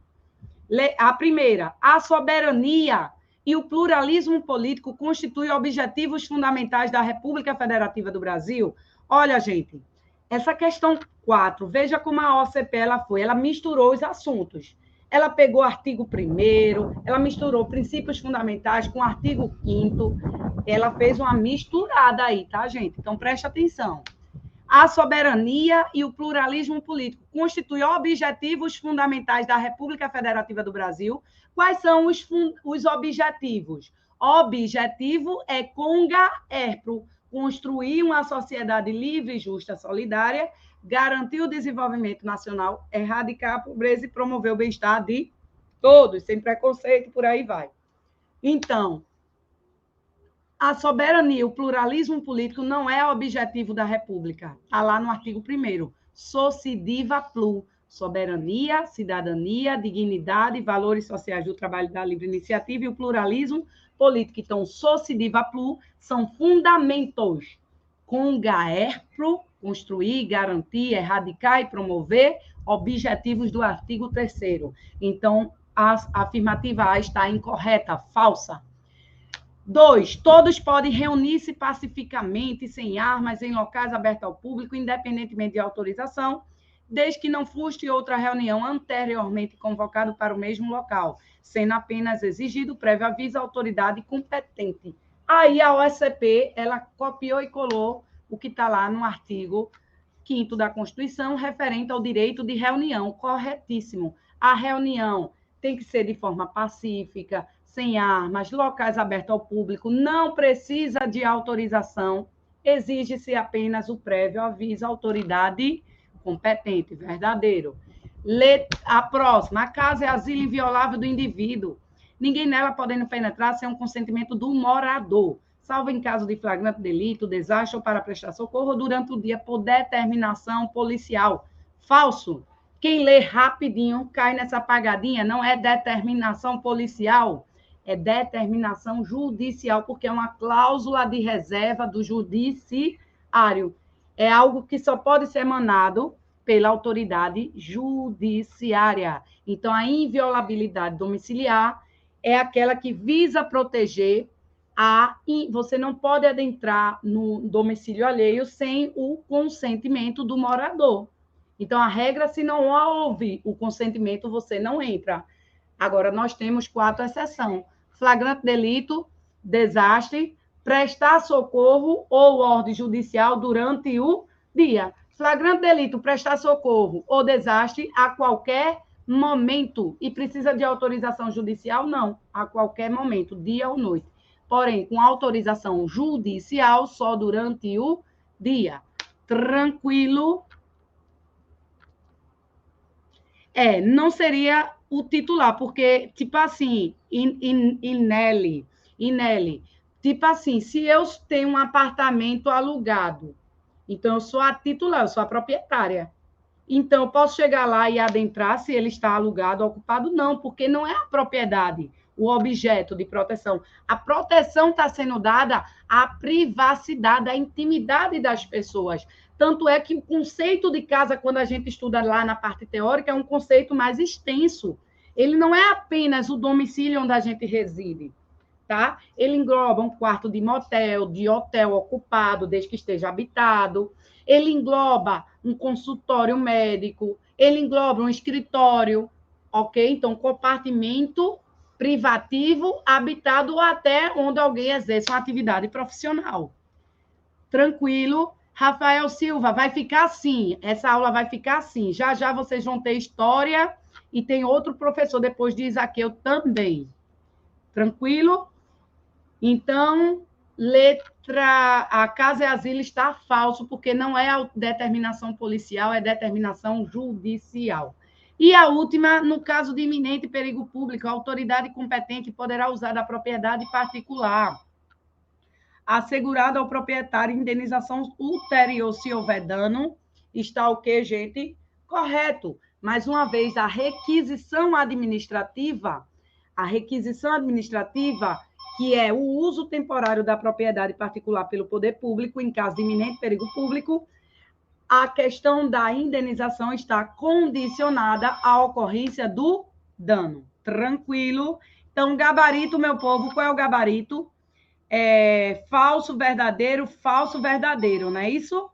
A primeira, a soberania e o pluralismo político constituem objetivos fundamentais da República Federativa do Brasil. Olha, gente, essa questão 4, veja como a OCP ela misturou os assuntos. Ela pegou o artigo 1º, ela misturou princípios fundamentais com o artigo 5º, ela fez uma misturada aí, tá, gente? Então, preste atenção. A soberania e o pluralismo político constituem objetivos fundamentais da República Federativa do Brasil. Quais são os objetivos? Objetivo é conga erpro, construir uma sociedade livre, justa, solidária, garantir o desenvolvimento nacional, erradicar a pobreza e promover o bem-estar de todos, sem preconceito, por aí vai. Então, a soberania, o pluralismo político não é objetivo da República. Está lá no artigo 1º. Sociediva plu. Soberania, cidadania, dignidade, valores sociais do trabalho da livre iniciativa e o pluralismo político. Então, sociediva plu são fundamentos. Conga erpro, construir, garantir, erradicar e promover objetivos do artigo 3º. Então, a afirmativa A está incorreta, falsa. 2. Todos podem reunir-se pacificamente, sem armas, em locais abertos ao público, independentemente de autorização, desde que não fuste outra reunião anteriormente convocada para o mesmo local, sendo apenas exigido prévio aviso à autoridade competente. Aí a OSCP, ela copiou e colou o que está lá no artigo 5º da Constituição, referente ao direito de reunião. Corretíssimo. A reunião tem que ser de forma pacífica, sem armas, locais abertos ao público, não precisa de autorização, exige-se apenas o prévio aviso à autoridade competente, verdadeiro. A próxima, a casa é asilo inviolável do indivíduo. Ninguém nela podendo penetrar sem um consentimento do morador, salvo em caso de flagrante delito, desastre ou para prestar socorro durante o dia por determinação policial. Falso. Quem lê rapidinho cai nessa pagadinha, não é determinação policial, é determinação judicial, porque é uma cláusula de reserva do judiciário. É algo que só pode ser emanado pela autoridade judiciária. Então, a inviolabilidade domiciliar é aquela que visa proteger você não pode adentrar no domicílio alheio sem o consentimento do morador. Então, a regra, se não houve o consentimento, você não entra. Agora, nós temos 4 exceções. Flagrante delito, desastre, prestar socorro ou ordem judicial durante o dia. Flagrante delito, prestar socorro ou desastre a qualquer momento. E precisa de autorização judicial? Não, a qualquer momento, dia ou noite. Porém, com autorização judicial, só durante o dia. Tranquilo? Não seria o titular, porque, tipo assim, Inelli, tipo assim, se eu tenho um apartamento alugado, então eu sou a titular, eu sou a proprietária. Então, eu posso chegar lá e adentrar se ele está alugado ou ocupado? Não, porque não é a propriedade o objeto de proteção. A proteção está sendo dada à privacidade, à intimidade das pessoas. Tanto é que o conceito de casa, quando a gente estuda lá na parte teórica, é um conceito mais extenso. Ele não é apenas o domicílio onde a gente reside, tá? Ele engloba um quarto de motel, de hotel ocupado, desde que esteja habitado. Ele engloba um consultório médico. Ele engloba um escritório, ok? Então, compartimento privativo, habitado ou até onde alguém exerce uma atividade profissional. Tranquilo? Rafael Silva, vai ficar assim, essa aula vai ficar assim. Já já vocês vão ter história e tem outro professor depois de Isaqueu também. Tranquilo? Então, a casa e asilo está falso, porque não é determinação policial, é determinação judicial. E a última, no caso de iminente perigo público, a autoridade competente poderá usar da propriedade particular, assegurada ao proprietário indenização ulterior se houver dano. Está o quê, gente? Correto. Mais uma vez, a requisição administrativa, que é o uso temporário da propriedade particular pelo poder público em caso de iminente perigo público, a questão da indenização está condicionada à ocorrência do dano. Tranquilo? Então, gabarito, meu povo, qual é o gabarito? Falso, verdadeiro, não é isso?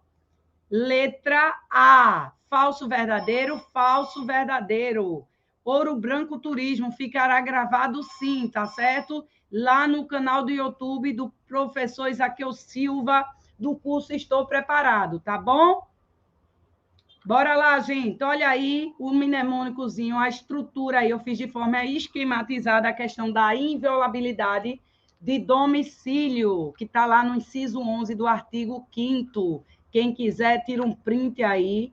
Letra A, falso, verdadeiro, falso, verdadeiro. Ouro Branco Turismo ficará gravado sim, tá certo? Lá no canal do YouTube do professor Isaqueu Silva, do curso Estou Preparado, tá bom? Bora lá, gente. Olha aí o mnemônicozinho, a estrutura aí. Eu fiz de forma esquematizada a questão da inviolabilidade de domicílio, que está lá no inciso 11 do artigo 5º. Quem quiser, tira um print aí.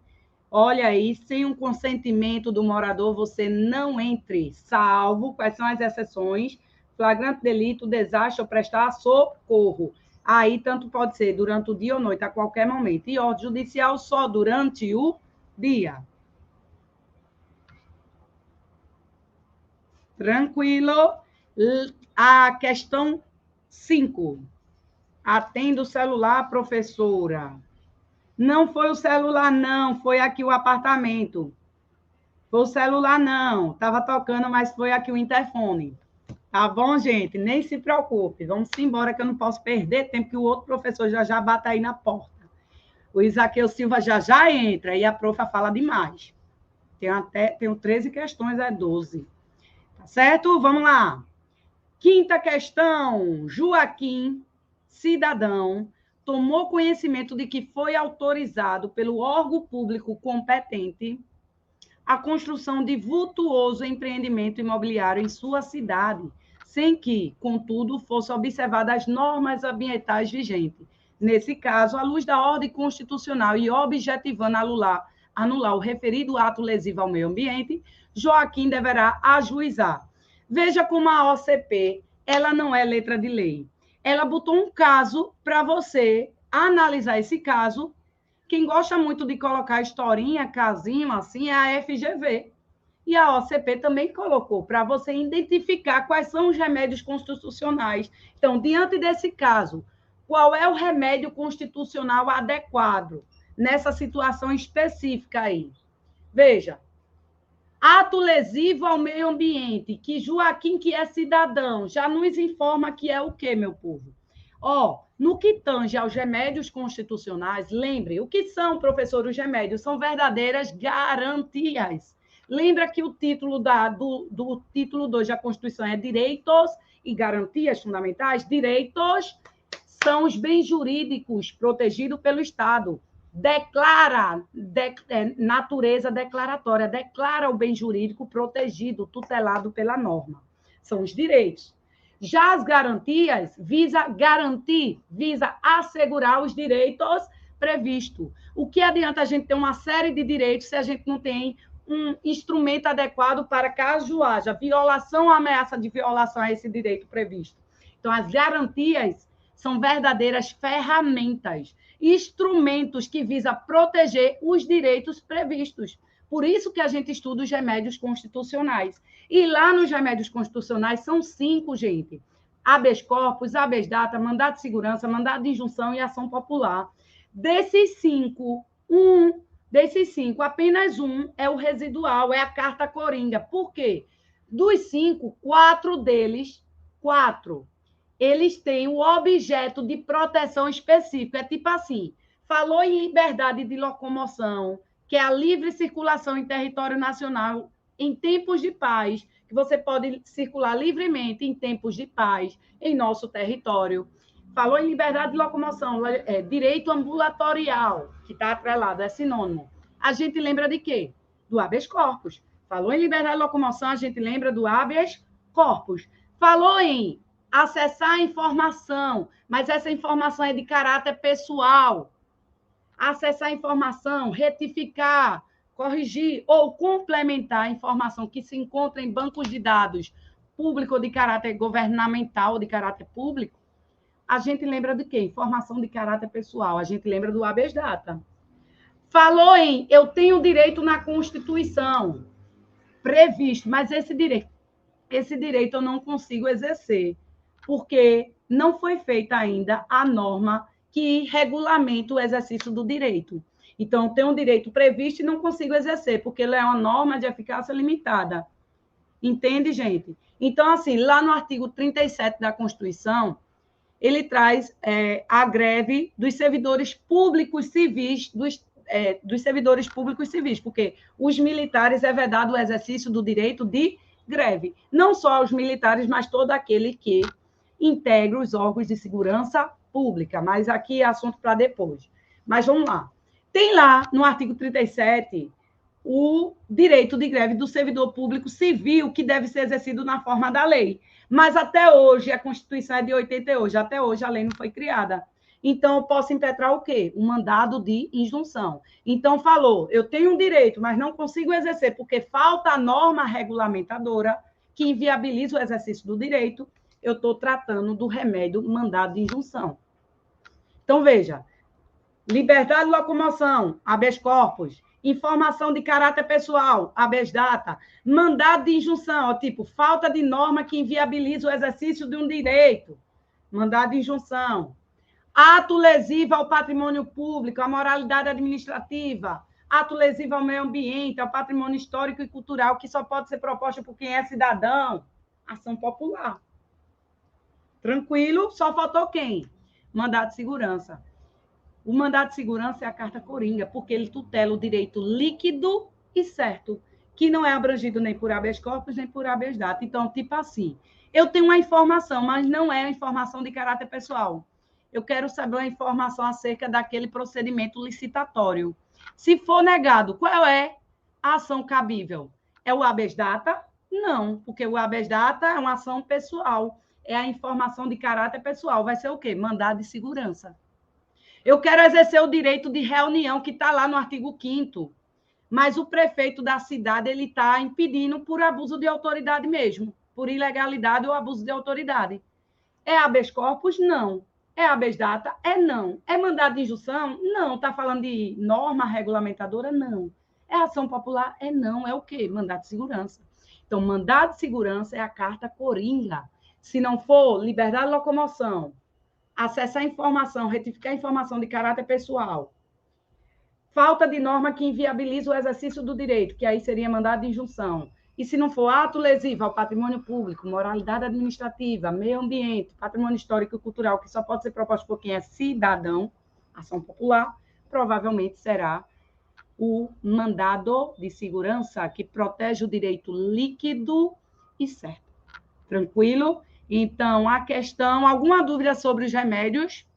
Olha aí, sem o consentimento do morador, você não entre, salvo, quais são as exceções? Flagrante delito, desastre ou prestar socorro. Aí, tanto pode ser durante o dia ou noite, a qualquer momento. E ordem judicial só durante o dia. Tranquilo? A questão 5. Atenda o celular, professora. Não foi o celular, não. Foi aqui o apartamento. Foi o celular, não. Estava tocando, mas foi aqui o interfone. Tá bom, gente? Nem se preocupe. Vamos embora, que eu não posso perder tempo, que o outro professor já bate aí na porta. O Isaqueu Silva já entra, e a profa fala demais. Tenho 13 questões, é 12. Tá certo? Vamos lá. Quinta questão. Joaquim, cidadão, tomou conhecimento de que foi autorizado pelo órgão público competente a construção de vultuoso empreendimento imobiliário em sua cidade, sem que, contudo, fossem observadas as normas ambientais vigentes. Nesse caso, à luz da ordem constitucional e objetivando anular o referido ato lesivo ao meio ambiente, Joaquim deverá ajuizar. Veja como a OCP, ela não é letra de lei. Ela botou um caso para você analisar esse caso. Quem gosta muito de colocar historinha, casinho, assim, é a FGV. E a OCP também colocou para você identificar quais são os remédios constitucionais. Então, diante desse caso, qual é o remédio constitucional adequado nessa situação específica aí? Veja, ato lesivo ao meio ambiente, que Joaquim, que é cidadão, já nos informa que é o quê, meu povo? No que tange aos remédios constitucionais, lembre, o que são, professor, os remédios? São verdadeiras garantias. Lembra que o título do título 2 da Constituição é direitos e garantias fundamentais? Direitos são os bens jurídicos protegidos pelo Estado. Declara, natureza declaratória, declara o bem jurídico protegido, tutelado pela norma. São os direitos. Já as garantias visa garantir, visa assegurar os direitos previstos. O que adianta a gente ter uma série de direitos se a gente não tem um instrumento adequado para caso haja violação ou ameaça de violação a esse direito previsto? Então, as garantias são verdadeiras ferramentas, instrumentos que visam proteger os direitos previstos. Por isso que a gente estuda os remédios constitucionais. E lá nos remédios constitucionais são 5, gente. Habeas corpus, habeas data, mandado de segurança, mandado de injunção e ação popular. Desses 5, apenas um é o residual, é a carta coringa. Por quê? Dos 5, 4 deles, eles têm o objeto de proteção específico. É tipo assim, falou em liberdade de locomoção, que é a livre circulação em território nacional em tempos de paz, que você pode circular livremente em tempos de paz em nosso território. Falou em liberdade de locomoção, direito ambulatorial, que está atrelado, é sinônimo. A gente lembra de quê? Do habeas corpus. Falou em liberdade de locomoção, a gente lembra do habeas corpus. Falou em acessar a informação, mas essa informação é de caráter pessoal. Acessar a informação, retificar, corrigir ou complementar a informação que se encontra em bancos de dados público de caráter governamental, de caráter público, a gente lembra de quê? Informação de caráter pessoal. A gente lembra do habeas data. Falou em eu tenho direito na Constituição previsto, mas esse direito eu não consigo exercer, porque não foi feita ainda a norma que regulamenta o exercício do direito. Então, tem um direito previsto e não consigo exercer, porque ele é uma norma de eficácia limitada. Entende, gente? Então, assim, lá no artigo 37 da Constituição, ele traz a greve dos servidores públicos civis, dos servidores públicos civis, porque os militares é vedado o exercício do direito de greve. Não só aos militares, mas todo aquele que integra os órgãos de segurança pública. Mas aqui é assunto para depois. Mas vamos lá. Tem lá, no artigo 37, o direito de greve do servidor público civil, que deve ser exercido na forma da lei. Mas até hoje, a Constituição é de 88, até hoje a lei não foi criada. Então, eu posso impetrar o quê? Um mandado de injunção. Então, falou, eu tenho um direito, mas não consigo exercer, porque falta a norma regulamentadora que inviabiliza o exercício do direito, eu estou tratando do remédio mandado de injunção. Então, veja, liberdade de locomoção, habeas corpus, informação de caráter pessoal, habeas data, mandado de injunção, tipo, falta de norma que inviabiliza o exercício de um direito, mandado de injunção, ato lesivo ao patrimônio público, à moralidade administrativa, ato lesivo ao meio ambiente, ao patrimônio histórico e cultural, que só pode ser proposto por quem é cidadão, ação popular. Tranquilo? Só faltou quem? Mandado de segurança. O mandado de segurança é a carta coringa, porque ele tutela o direito líquido e certo, que não é abrangido nem por habeas corpus, nem por habeas data. Então, tipo assim, eu tenho uma informação, mas não é a informação de caráter pessoal. Eu quero saber uma informação acerca daquele procedimento licitatório. Se for negado, qual é a ação cabível? É o habeas data? Não, porque o habeas data é uma ação pessoal, é a informação de caráter pessoal. Vai ser o quê? Mandado de segurança. Eu quero exercer o direito de reunião, que está lá no artigo 5º, mas o prefeito da cidade ele está impedindo por abuso de autoridade mesmo, por ilegalidade ou abuso de autoridade. É habeas corpus? Não. É habeas data? É não. É mandado de injunção? Não. Está falando de norma regulamentadora? Não. É ação popular? É não. É o quê? Mandado de segurança. Então, mandado de segurança é a carta coringa. Se não for liberdade de locomoção, acessar a informação, retificar a informação de caráter pessoal, falta de norma que inviabiliza o exercício do direito, que aí seria mandado de injunção. E se não for ato lesivo ao patrimônio público, moralidade administrativa, meio ambiente, patrimônio histórico e cultural, que só pode ser proposto por quem é cidadão, ação popular, provavelmente será o mandado de segurança, que protege o direito líquido e certo. Tranquilo? Então, a questão, alguma dúvida sobre os remédios?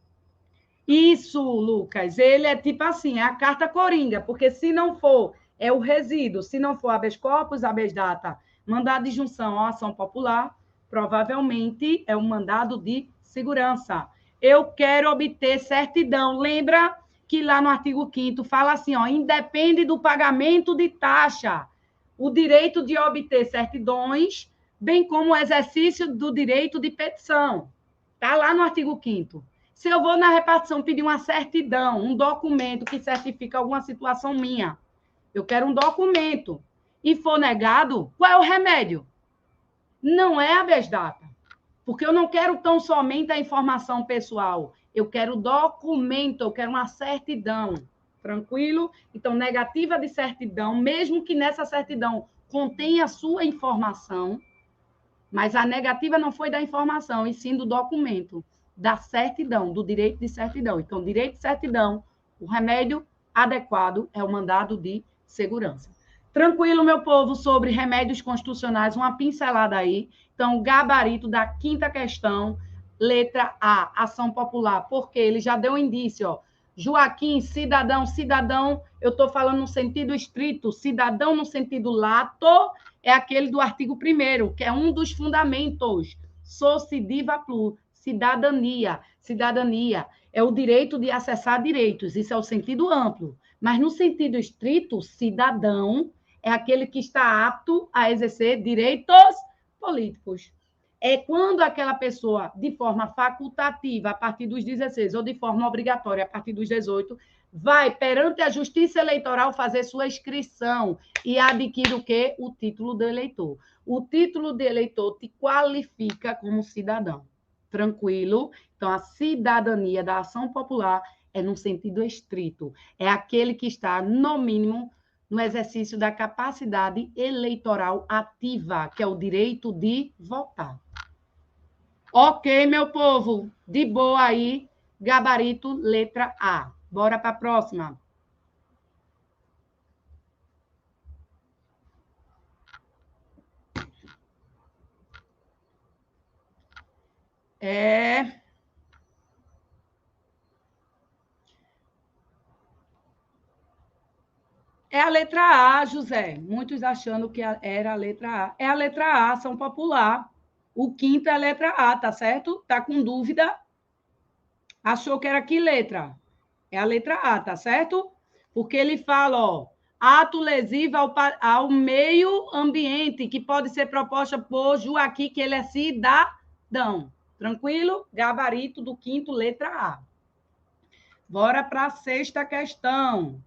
Isso, Lucas, ele é tipo assim, é a carta coringa, porque se não for, é o resíduo, se não for habeas corpus, habeas data, mandado de junção ou ação popular, provavelmente é um mandado de segurança. Eu quero obter certidão. Lembra que lá no artigo 5º fala assim, ó, independe do pagamento de taxa, o direito de obter certidões, bem como o exercício do direito de petição. Está lá no artigo 5º. Se eu vou na repartição pedir uma certidão, um documento que certifica alguma situação minha, eu quero um documento, e for negado, qual é o remédio? Não é habeas data, porque eu não quero tão somente a informação pessoal, eu quero documento, eu quero uma certidão. Tranquilo? Então, negativa de certidão, mesmo que nessa certidão contenha a sua informação, mas a negativa não foi da informação, e sim do documento, da certidão, do direito de certidão. Então, direito de certidão, o remédio adequado é o mandado de segurança. Tranquilo, meu povo, sobre remédios constitucionais, uma pincelada aí. Então, gabarito da quinta questão, letra A, ação popular, porque ele já deu um indício, ó. Joaquim, cidadão, cidadão, eu estou falando no sentido estrito, cidadão no sentido lato, é aquele do artigo 1º, que é um dos fundamentos, sociediva plus, cidadania. Cidadania é o direito de acessar direitos, isso é o sentido amplo. Mas no sentido estrito, cidadão é aquele que está apto a exercer direitos políticos. É quando aquela pessoa, de forma facultativa, a partir dos 16, ou de forma obrigatória, a partir dos 18, vai perante a Justiça Eleitoral fazer sua inscrição e adquire o quê? O título de eleitor. O título de eleitor te qualifica como cidadão. Tranquilo? Então, a cidadania da ação popular é no sentido estrito. É aquele que está, no mínimo, no exercício da capacidade eleitoral ativa, que é o direito de votar. Ok, meu povo, de boa aí, gabarito, letra A. Bora para a próxima. É a letra A, José. Muitos achando que era a letra A. É a letra A, ação popular. O quinto é a letra A, tá certo? Tá com dúvida? Achou que era que letra? É a letra A, tá certo? Porque ele fala, ó, ato lesivo ao meio ambiente, que pode ser proposta por Joaquim, que ele é cidadão. Tranquilo? Gabarito do quinto, letra A. Bora para a sexta questão.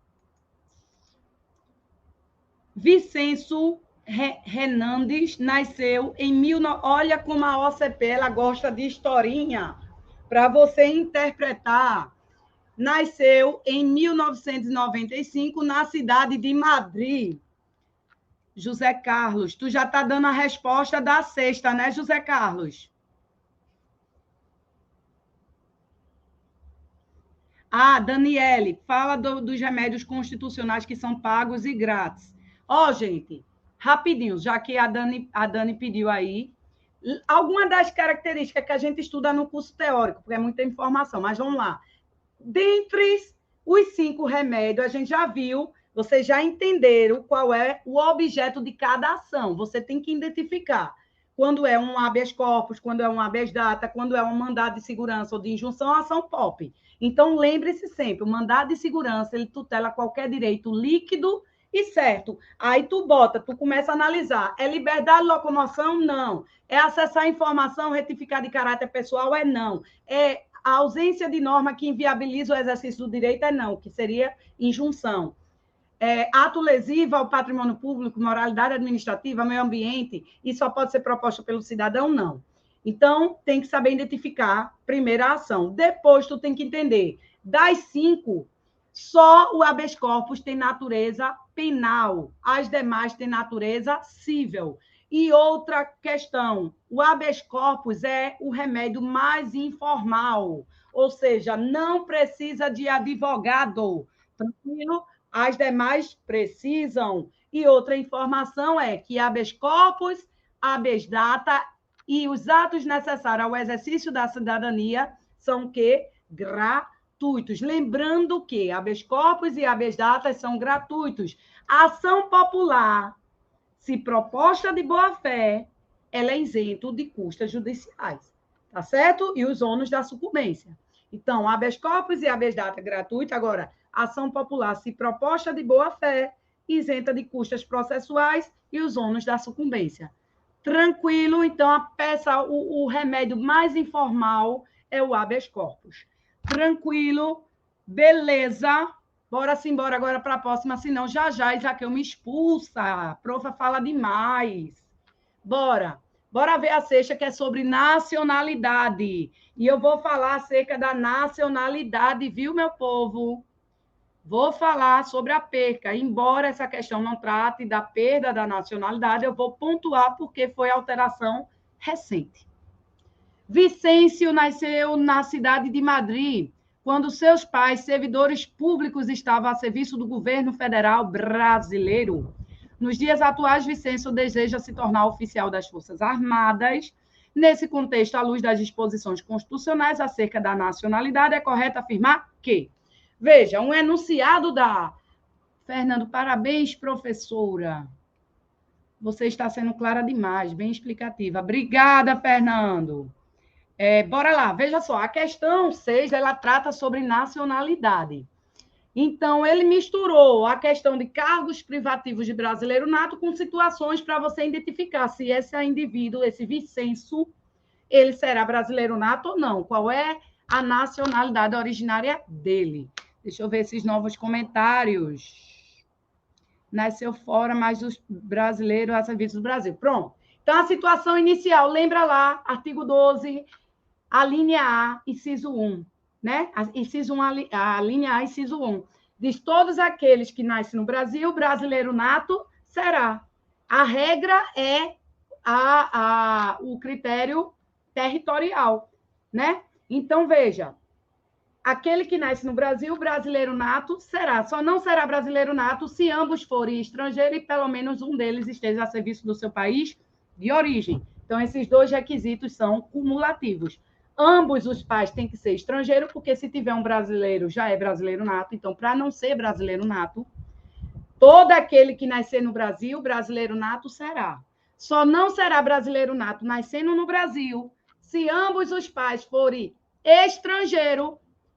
Vicenço Renandes nasceu em Olha como a OCP ela gosta de historinha para você interpretar. Nasceu em 1995 na cidade de Madrid. José Carlos, tu já está dando a resposta da sexta, né, José Carlos? Ah, Daniele, fala dos remédios constitucionais que são pagos e grátis. Ó, gente, rapidinho, já que a Dani pediu aí, alguma das características que a gente estuda no curso teórico, porque é muita informação, mas vamos lá. Dentre os 5 remédios, a gente já viu, vocês já entenderam qual é o objeto de cada ação. Você tem que identificar quando é um habeas corpus, quando é um habeas data, quando é um mandado de segurança ou de injunção, ação POP. Então, lembre-se sempre, o mandado de segurança, ele tutela qualquer direito líquido e certo. Aí tu começa a analisar. É liberdade de locomoção? Não. É acessar informação, retificar de caráter pessoal? É não. É a ausência de norma que inviabiliza o exercício do direito? É não, que seria injunção. Ato lesivo ao patrimônio público, moralidade administrativa, meio ambiente, e só pode ser proposta pelo cidadão? Não. Então, tem que saber identificar primeiro a ação. Depois, tu tem que entender. Das 5, só o habeas corpus tem natureza penal. As demais têm natureza civil. E outra questão, o habeas corpus é o remédio mais informal, ou seja, não precisa de advogado. Tranquilo? As demais precisam. E outra informação é que habeas corpus, habeas data e os atos necessários ao exercício da cidadania são que gratuitos. Lembrando que habeas corpus e habeas data são gratuitos. A ação popular, se proposta de boa-fé, ela é isento de custas judiciais, tá certo? E os ônus da sucumbência. Então, habeas corpus e habeas data gratuito. Agora, ação popular, se proposta de boa-fé, isenta de custas processuais e os ônus da sucumbência. Tranquilo, então a peça, o remédio mais informal é o habeas corpus. Tranquilo, beleza. Bora sim, bora agora para a próxima, senão já Isaqueu me expulsa. A profa fala demais. Bora ver a sexta, que é sobre nacionalidade. E eu vou falar acerca da nacionalidade, viu, meu povo? Vou falar sobre a perca. Embora essa questão não trate da perda da nacionalidade, eu vou pontuar porque foi alteração recente. Vicêncio nasceu na cidade de Madrid, quando seus pais, servidores públicos, estavam a serviço do governo federal brasileiro. Nos dias atuais, Vicêncio deseja se tornar oficial das Forças Armadas. Nesse contexto, à luz das disposições constitucionais acerca da nacionalidade, é correto afirmar que... Veja, um enunciado da... Fernando, parabéns, professora. Você está sendo clara demais, bem explicativa. Obrigada, Fernando. Bora lá, veja só, a questão 6, ela trata sobre nacionalidade. Então, ele misturou a questão de cargos privativos de brasileiro nato com situações para você identificar se esse indivíduo, esse Vicêncio, ele será brasileiro nato ou não. Qual é a nacionalidade originária dele? Deixa eu ver esses novos comentários. Nasceu fora, mas os brasileiros a serviço do Brasil. Pronto. Então, a situação inicial, lembra lá, artigo 12, a linha A, inciso 1, né? Inciso 1, a linha A, inciso 1. Diz todos aqueles que nascem no Brasil, brasileiro nato será. A regra é o critério territorial, né? Então, veja, aquele que nasce no Brasil, brasileiro nato, será. Só não será brasileiro nato se ambos forem estrangeiros e pelo menos um deles esteja a serviço do seu país de origem. Então, esses 2 requisitos são cumulativos. Ambos os pais têm que ser estrangeiros, porque se tiver um brasileiro, já é brasileiro nato. Então, para não ser brasileiro nato, todo aquele que nascer no Brasil, brasileiro nato será. Só não será brasileiro nato nascendo no Brasil se ambos os pais forem estrangeiros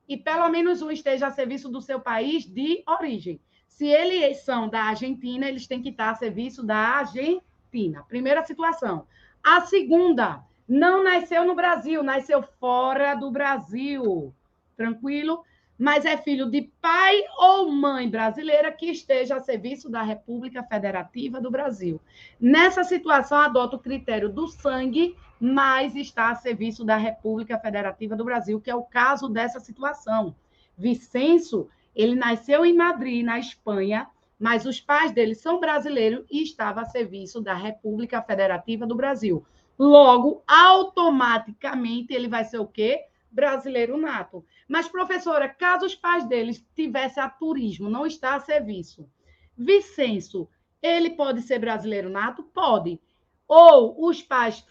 e pelo menos um esteja a serviço do seu país de origem. Se eles são da Argentina, eles têm que estar a serviço da Argentina. Primeira situação. A segunda, não nasceu no Brasil, nasceu fora do Brasil. Tranquilo? Mas é filho de pai ou mãe brasileira que esteja a serviço da República Federativa do Brasil. Nessa situação, adota o critério do sangue, mas está a serviço da República Federativa do Brasil, que é o caso dessa situação. Vicenço, ele nasceu em Madrid, na Espanha, mas os pais dele são brasileiros e estava a serviço da República Federativa do Brasil. Logo, automaticamente, ele vai ser o quê? Brasileiro nato. Mas, professora, caso os pais deles tivessem a turismo, não está a serviço, Vicenço, ele pode ser brasileiro nato? Pode. Ou os pais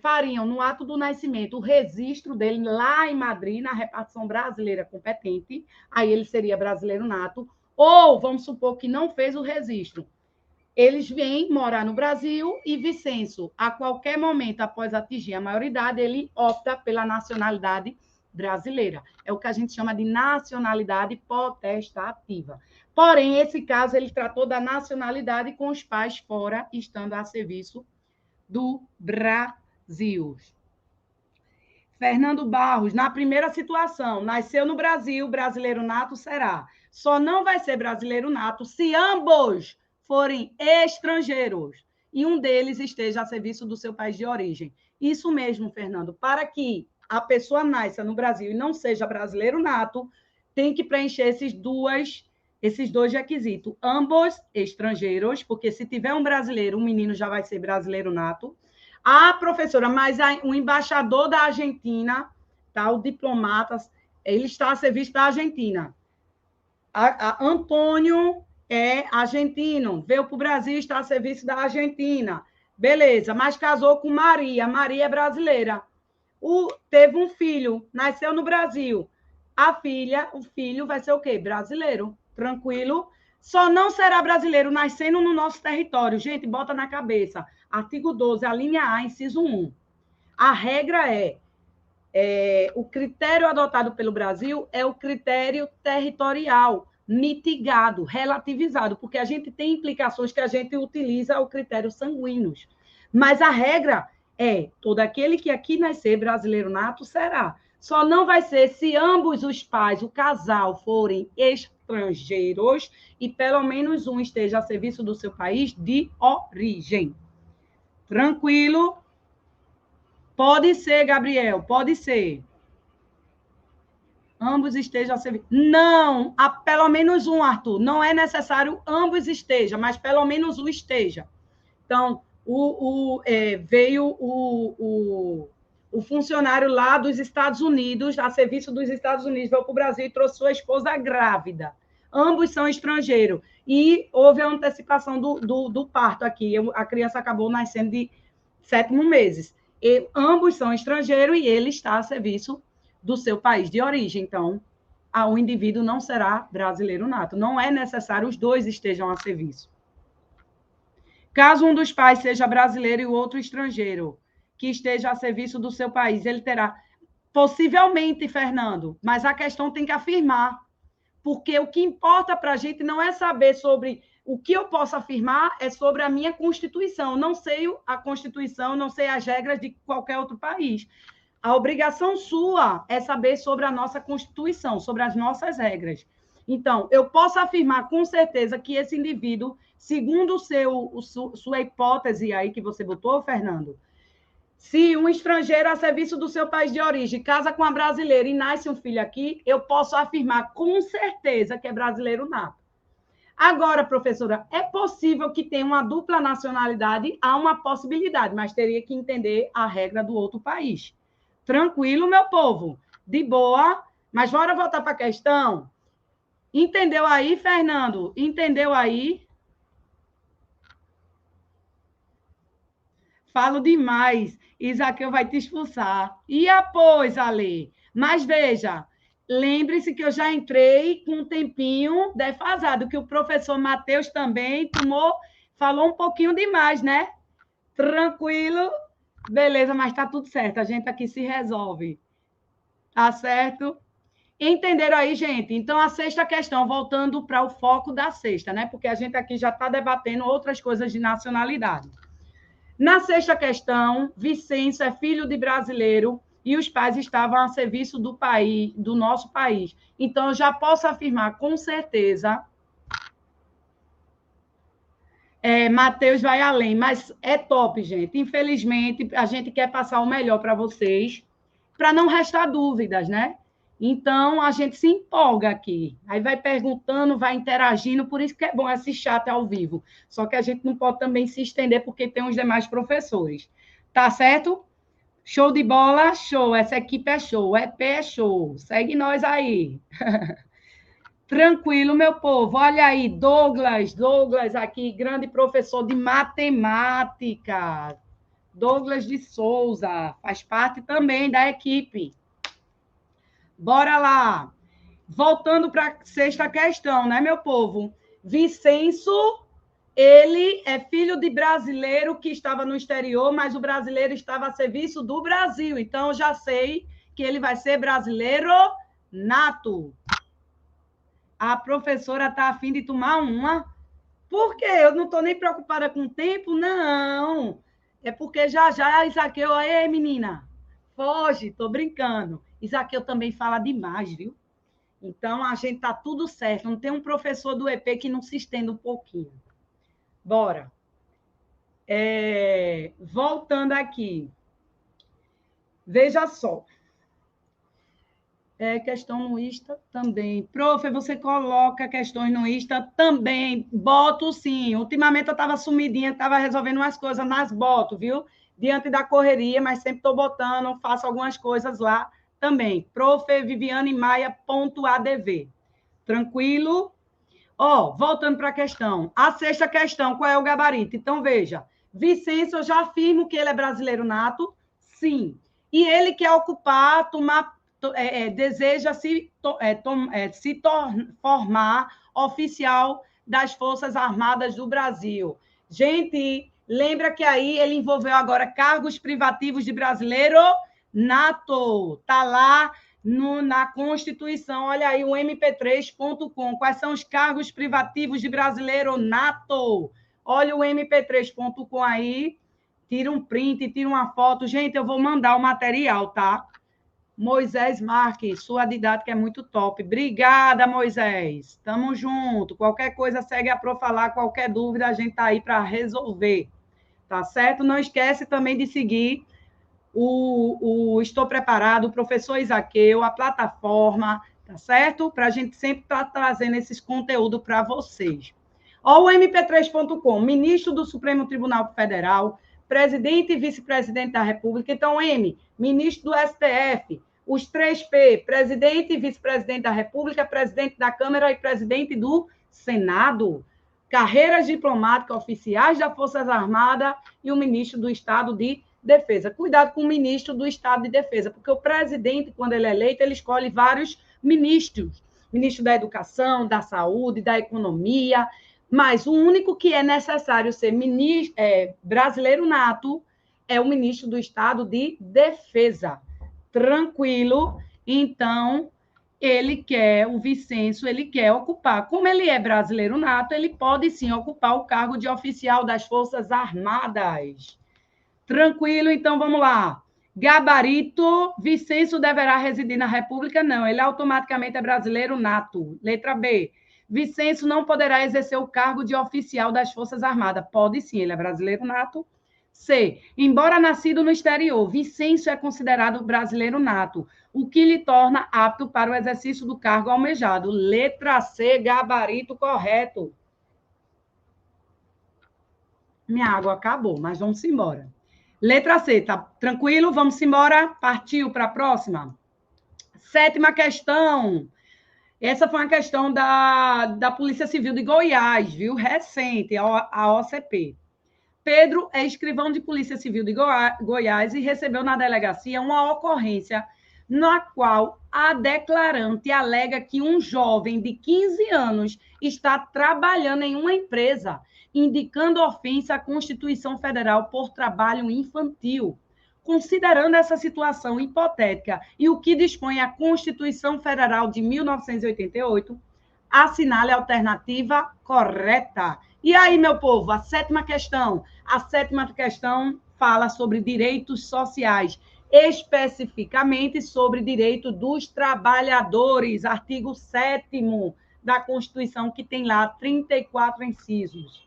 fariam, no ato do nascimento, o registro dele lá em Madrid, na repartição brasileira competente, aí ele seria brasileiro nato. Ou, vamos supor que não fez o registro, eles vêm morar no Brasil e Vicenço, a qualquer momento após atingir a maioridade, ele opta pela nacionalidade brasileira. É o que a gente chama de nacionalidade potestativa. Porém, esse caso, ele tratou da nacionalidade com os pais fora, estando a serviço do Brasil. Fernando Barros, na primeira situação, nasceu no Brasil, brasileiro nato será. Só não vai ser brasileiro nato se ambos forem estrangeiros e um deles esteja a serviço do seu país de origem. Isso mesmo, Fernando. Para que a pessoa nasça no Brasil e não seja brasileiro nato, tem que preencher esses dois requisitos. Ambos estrangeiros, porque se tiver um brasileiro, um menino já vai ser brasileiro nato. Ah, professora, mas o embaixador da Argentina, tá, o diplomata, ele está a serviço da Argentina. Antônio é argentino, veio para o Brasil, está a serviço da Argentina. Beleza, mas casou com Maria. Maria é brasileira. Teve um filho, nasceu no Brasil. O filho vai ser o quê? Brasileiro. Tranquilo? Só não será brasileiro nascendo no nosso território. Gente, bota na cabeça. Artigo 12, a linha A, inciso 1. A regra o critério adotado pelo Brasil é o critério territorial, mitigado, relativizado, porque a gente tem implicações que a gente utiliza o critério sanguíneo. Mas a regra todo aquele que aqui nascer brasileiro nato será. Só não vai ser se ambos os pais, o casal, forem estrangeiros e pelo menos um esteja a serviço do seu país de origem. Tranquilo? Pode ser, Gabriel, pode ser. Ambos estejam a serviço. Não, pelo menos um, Arthur. Não é necessário ambos estejam, mas pelo menos um esteja. Então, veio o funcionário lá dos Estados Unidos, a serviço dos Estados Unidos, veio para o Brasil e trouxe sua esposa grávida. Ambos são estrangeiros. E houve a antecipação do parto aqui. A criança acabou nascendo de 7º mês. Ambos são estrangeiros e ele está a serviço do seu país de origem. Então, o indivíduo não será brasileiro nato. Não é necessário os dois estejam a serviço. Caso um dos pais seja brasileiro e o outro estrangeiro, que esteja a serviço do seu país, ele terá, possivelmente, Fernando, mas a questão tem que afirmar, porque o que importa para a gente não é saber sobre o que eu posso afirmar, é sobre a minha Constituição. Não sei a Constituição, não sei as regras de qualquer outro país. A obrigação sua é saber sobre a nossa Constituição, sobre as nossas regras. Então, eu posso afirmar com certeza que esse indivíduo, segundo sua hipótese aí que você botou, Fernando, se um estrangeiro a serviço do seu país de origem casa com uma brasileira e nasce um filho aqui, eu posso afirmar com certeza que é brasileiro nato. Agora, professora, é possível que tenha uma dupla nacionalidade? Há uma possibilidade, mas teria que entender a regra do outro país. Tranquilo, meu povo? De boa? Mas bora voltar para a questão? Entendeu aí, Fernando? Entendeu aí? Falo demais. Isaqueu vai te expulsar. E após, Ale? Mas veja, lembre-se que eu já entrei com um tempinho defasado, que o professor Matheus também falou um pouquinho demais, né? Tranquilo? Beleza, mas tá tudo certo, a gente aqui se resolve. Tá certo? Entenderam aí, gente? Então, a sexta questão, voltando para o foco da sexta, né? Porque a gente aqui já está debatendo outras coisas de nacionalidade. Na sexta questão, Vicêncio é filho de brasileiro e os pais estavam a serviço do país, do nosso país. Então, eu já posso afirmar com certeza. Matheus vai além, mas é top, gente. Infelizmente, a gente quer passar o melhor para vocês, para não restar dúvidas, né? Então, a gente se empolga aqui. Aí vai perguntando, vai interagindo, por isso que é bom esse chat ao vivo. Só que a gente não pode também se estender, porque tem os demais professores. Tá certo? Show de bola? Show. Essa equipe é show. O EP é show. Segue nós aí. Tranquilo, meu povo. Olha aí, Douglas aqui, grande professor de matemática. Douglas de Souza, faz parte também da equipe. Bora lá. Voltando para a sexta questão, né, meu povo? Vicêncio, ele é filho de brasileiro que estava no exterior, mas o brasileiro estava a serviço do Brasil. Então, eu já sei que ele vai ser brasileiro nato. A professora está a fim de tomar uma. Por quê? Eu não estou nem preocupada com o tempo, não. É porque já Isaqueu, aí, menina, foge, estou brincando. Isaqueu também fala demais, viu? Então, a gente está tudo certo. Não tem um professor do EP que não se estenda um pouquinho. Bora. Voltando aqui. Veja só. Questão no Insta também. Prof, você coloca questões no Insta também. Boto sim. Ultimamente eu estava sumidinha, estava resolvendo umas coisas, mas boto, viu? Diante da correria, mas sempre estou botando, faço algumas coisas lá também. Prof. Viviane Maia.adv. Tranquilo? Voltando para a questão. A sexta questão, qual é o gabarito? Então, veja. Vicêncio, eu já afirmo que ele é brasileiro nato? Sim. E ele quer ocupar, deseja se formar oficial das Forças Armadas do Brasil. Gente, lembra que aí ele envolveu agora cargos privativos de brasileiro nato. Está lá na Constituição. Olha aí o mp3.com. Quais são os cargos privativos de brasileiro nato? Olha o mp3.com aí. Tira um print, tira uma foto. Gente, eu vou mandar o material, tá? Moisés Marques, sua didática é muito top. Obrigada, Moisés. Tamo junto. Qualquer coisa, segue a Pro falar. Qualquer dúvida, a gente tá aí para resolver. Tá certo? Não esquece também de seguir o Estou Preparado, o professor Isaqueu, a plataforma, tá certo? Para a gente sempre estar trazendo esses conteúdos para vocês. Ó, o mp3.com, ministro do Supremo Tribunal Federal, presidente e vice-presidente da República. Então, ministro do STF, os 3P, presidente e vice-presidente da República, presidente da Câmara e presidente do Senado, carreiras diplomáticas, oficiais das Forças Armadas e o ministro do Estado de Defesa. Cuidado com o ministro do Estado de Defesa, porque o presidente, quando ele é eleito, ele escolhe vários ministros. Ministro da Educação, da Saúde, da Economia, mas o único que é necessário ser brasileiro nato é o ministro do Estado de Defesa. Tranquilo? Então, o Vicêncio, ele quer ocupar. Como ele é brasileiro nato, ele pode sim ocupar o cargo de oficial das Forças Armadas. Tranquilo? Então, vamos lá. Gabarito, Vicêncio deverá residir na República? Não, ele automaticamente é brasileiro nato. Letra B. Vicêncio não poderá exercer o cargo de oficial das Forças Armadas. Pode sim, ele é brasileiro nato. C. Embora nascido no exterior, Vicêncio é considerado brasileiro nato, o que lhe torna apto para o exercício do cargo almejado. Letra C, gabarito correto. Minha água acabou, mas vamos embora. Letra C, tá tranquilo? Vamos embora? Partiu para a próxima? Sétima questão. Essa foi uma questão da Polícia Civil de Goiás, viu? Recente, a OCP. Pedro é escrivão de Polícia Civil de Goiás e recebeu na delegacia uma ocorrência na qual a declarante alega que um jovem de 15 anos está trabalhando em uma empresa, indicando ofensa à Constituição Federal por trabalho infantil. Considerando essa situação hipotética e o que dispõe a Constituição Federal de 1988, assinale a alternativa correta. E aí, meu povo, a sétima questão. A sétima questão fala sobre direitos sociais, especificamente sobre direito dos trabalhadores, artigo 7º da Constituição, que tem lá 34 incisos.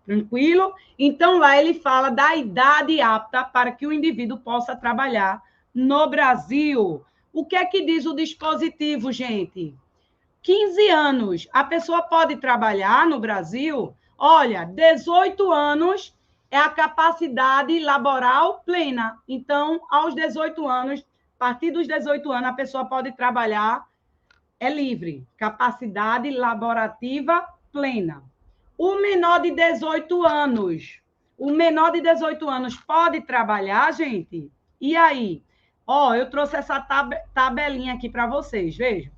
Tranquilo? Então, lá ele fala da idade apta para que o indivíduo possa trabalhar no Brasil. O que é que diz o dispositivo, gente? 15 anos, a pessoa pode trabalhar no Brasil? Olha, 18 anos é a capacidade laboral plena. Então, aos 18 anos, a partir dos 18 anos, a pessoa pode trabalhar, é livre. Capacidade laborativa plena. O menor de 18 anos pode trabalhar, gente? E aí? Ó, eu trouxe essa tabelinha aqui para vocês, vejam.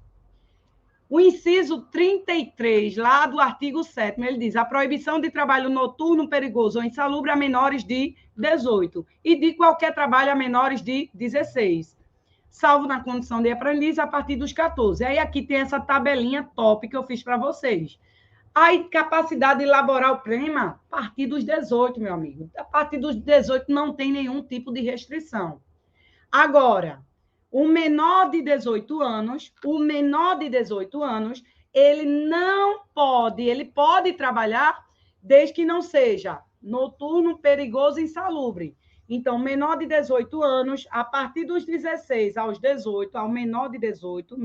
O inciso 33, lá do artigo 7º, ele diz: a proibição de trabalho noturno, perigoso ou insalubre a menores de 18 e de qualquer trabalho a menores de 16, salvo na condição de aprendiz a partir dos 14. Aí aqui tem essa tabelinha top que eu fiz para vocês. A capacidade laboral plena, a partir dos 18, meu amigo. A partir dos 18 não tem nenhum tipo de restrição. Agora, o menor de 18 anos, ele não pode, ele pode trabalhar desde que não seja noturno, perigoso e insalubre. Então, menor de 18 anos, a partir dos 16 aos 18, ao menor de 18,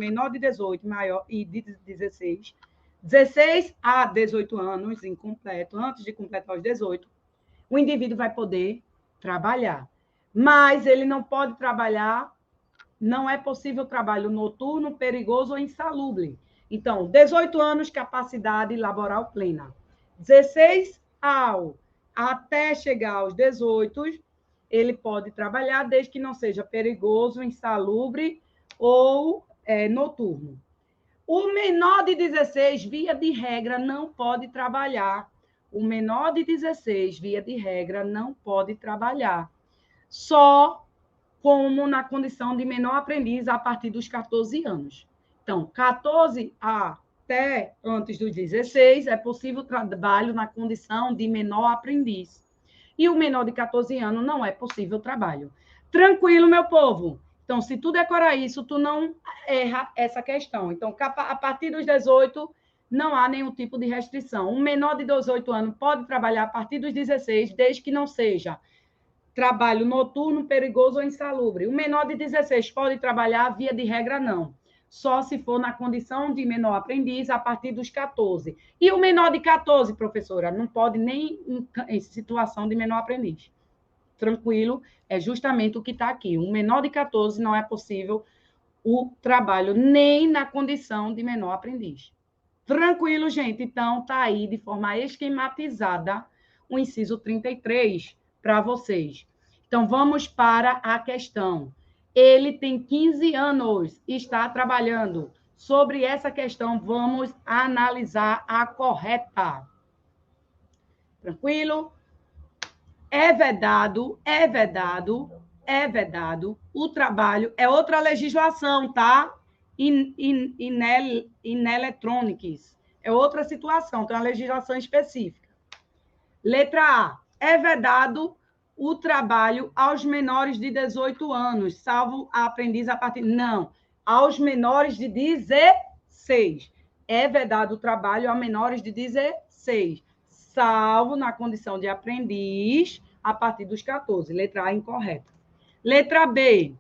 maior e de 16, 16 a 18 anos, incompleto, antes de completar os 18, o indivíduo vai poder trabalhar. Mas ele não pode trabalhar, não é possível trabalho noturno, perigoso ou insalubre. Então, 18 anos, capacidade laboral plena. 16 até chegar aos 18, ele pode trabalhar desde que não seja perigoso, insalubre ou noturno. O menor de 16, via de regra, não pode trabalhar. O menor de 16, via de regra, não pode trabalhar. Só como na condição de menor aprendiz a partir dos 14 anos. Então, 14 até antes dos 16, é possível trabalho na condição de menor aprendiz. E o menor de 14 anos não é possível trabalho. Tranquilo, meu povo? Então, se tu decorar isso, tu não erra essa questão. Então, a partir dos 18, não há nenhum tipo de restrição. Um menor de 18 anos pode trabalhar a partir dos 16, desde que não seja trabalho noturno, perigoso ou insalubre. O menor de 16 pode trabalhar, via de regra, não. Só se for na condição de menor aprendiz a partir dos 14. E o menor de 14, professora, não pode nem em situação de menor aprendiz. Tranquilo, é justamente o que está aqui. Um menor de 14 não é possível o trabalho nem na condição de menor aprendiz. Tranquilo, gente? Então, está aí de forma esquematizada o inciso 33 para vocês. Então, vamos para a questão. Ele tem 15 anos e está trabalhando. Sobre essa questão, vamos analisar a correta. Tranquilo? É vedado o trabalho. É outra legislação, tá? Ineletrônicos. É outra situação, tem uma legislação específica. Letra A. É vedado o trabalho aos menores de 18 anos, salvo a aprendiz a partir... Não, aos menores de 16. É vedado o trabalho a menores de 16, salvo na condição de aprendiz a partir dos 14. Letra A incorreta. Letra B.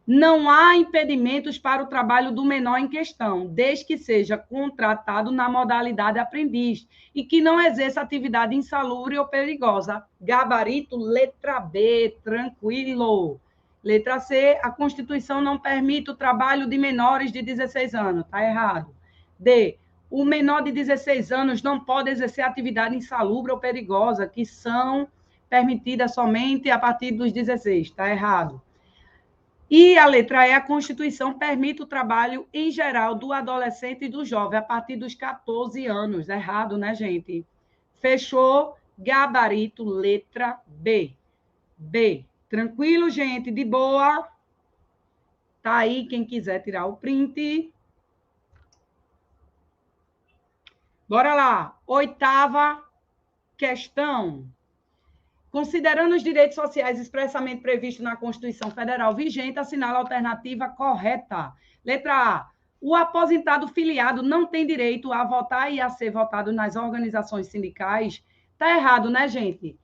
Não há impedimentos para o trabalho do menor em questão, desde que seja contratado na modalidade aprendiz e que não exerça atividade insalubre ou perigosa. Gabarito, letra B, tranquilo. Letra C, a Constituição não permite o trabalho de menores de 16 anos. Está errado. D, o menor de 16 anos não pode exercer atividade insalubre ou perigosa, que são permitidas somente a partir dos 16. Está errado. E a letra E, a Constituição permite o trabalho em geral do adolescente e do jovem a partir dos 14 anos. Errado, né, gente? Fechou. Gabarito, letra B. B. Tranquilo, gente? De boa? Tá aí quem quiser tirar o print. Bora lá. 8ª questão. Considerando os direitos sociais expressamente previstos na Constituição Federal vigente, assinala a alternativa correta. Letra A. O aposentado filiado não tem direito a votar e a ser votado nas organizações sindicais. Está errado, né, gente?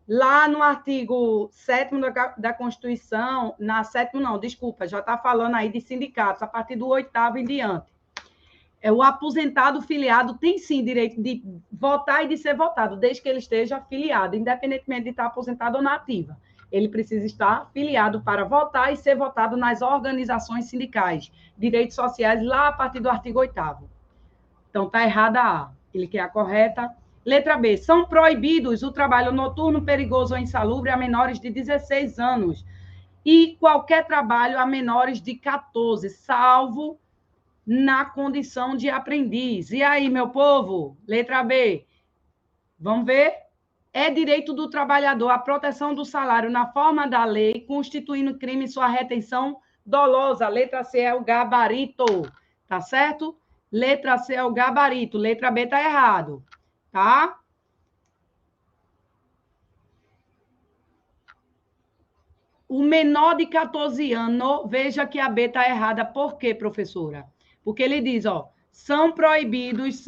Lá no artigo 7º da Constituição, na 7º não, desculpa, já está falando aí de sindicatos, a partir do 8º em diante. O aposentado filiado tem sim direito de votar e de ser votado, desde que ele esteja filiado, independentemente de estar aposentado ou na ativa. Ele precisa estar filiado para votar e ser votado nas organizações sindicais, direitos sociais, lá a partir do artigo 8º. Então, está errada a. Ele quer a correta. Letra B. São proibidos o trabalho noturno, perigoso ou insalubre a menores de 16 anos e qualquer trabalho a menores de 14, salvo na condição de aprendiz. E aí, meu povo? Letra B. Vamos ver? É direito do trabalhador a proteção do salário na forma da lei, constituindo crime sua retenção dolosa. Letra C é o gabarito. Tá certo? Letra C é o gabarito. Letra B tá errado. Tá? O menor de 14 anos, veja que a B está errada. Por quê, professora? Porque ele diz, ó, são proibidos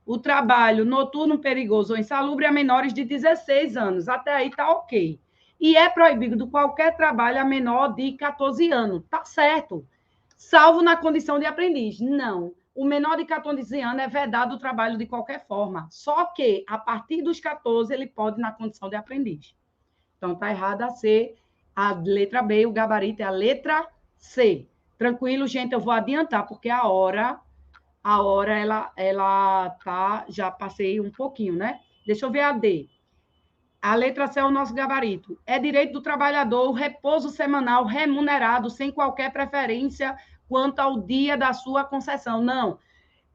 o trabalho noturno perigoso ou insalubre a menores de 16 anos. Até aí está ok. E é proibido qualquer trabalho a menor de 14 anos. Tá certo. Salvo na condição de aprendiz. Não. O menor de 14 anos é vedado o trabalho de qualquer forma. Só que, a partir dos 14, ele pode na condição de aprendiz. Então, está errada a C, a letra B, o gabarito é a letra C. Tranquilo, gente, eu vou adiantar, porque a hora ela tá, já passei um pouquinho, né? Deixa eu ver a D. A letra C é o nosso gabarito. É direito do trabalhador o repouso semanal remunerado, sem qualquer preferência quanto ao dia da sua concessão. Não.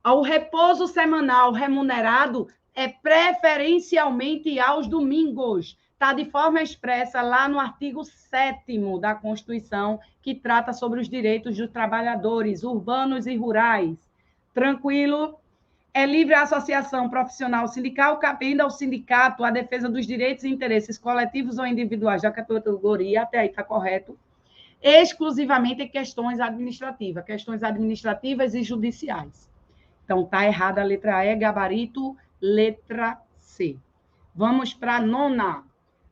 O repouso semanal remunerado é preferencialmente aos domingos. Está de forma expressa lá no artigo 7º da Constituição, que trata sobre os direitos dos trabalhadores urbanos e rurais. Tranquilo? É livre a associação profissional sindical, cabendo ao sindicato a defesa dos direitos e interesses coletivos ou individuais da categoria, até aí está correto, exclusivamente em questões administrativas e judiciais. Então, está errada a letra E, gabarito, letra C. Vamos para a 9ª.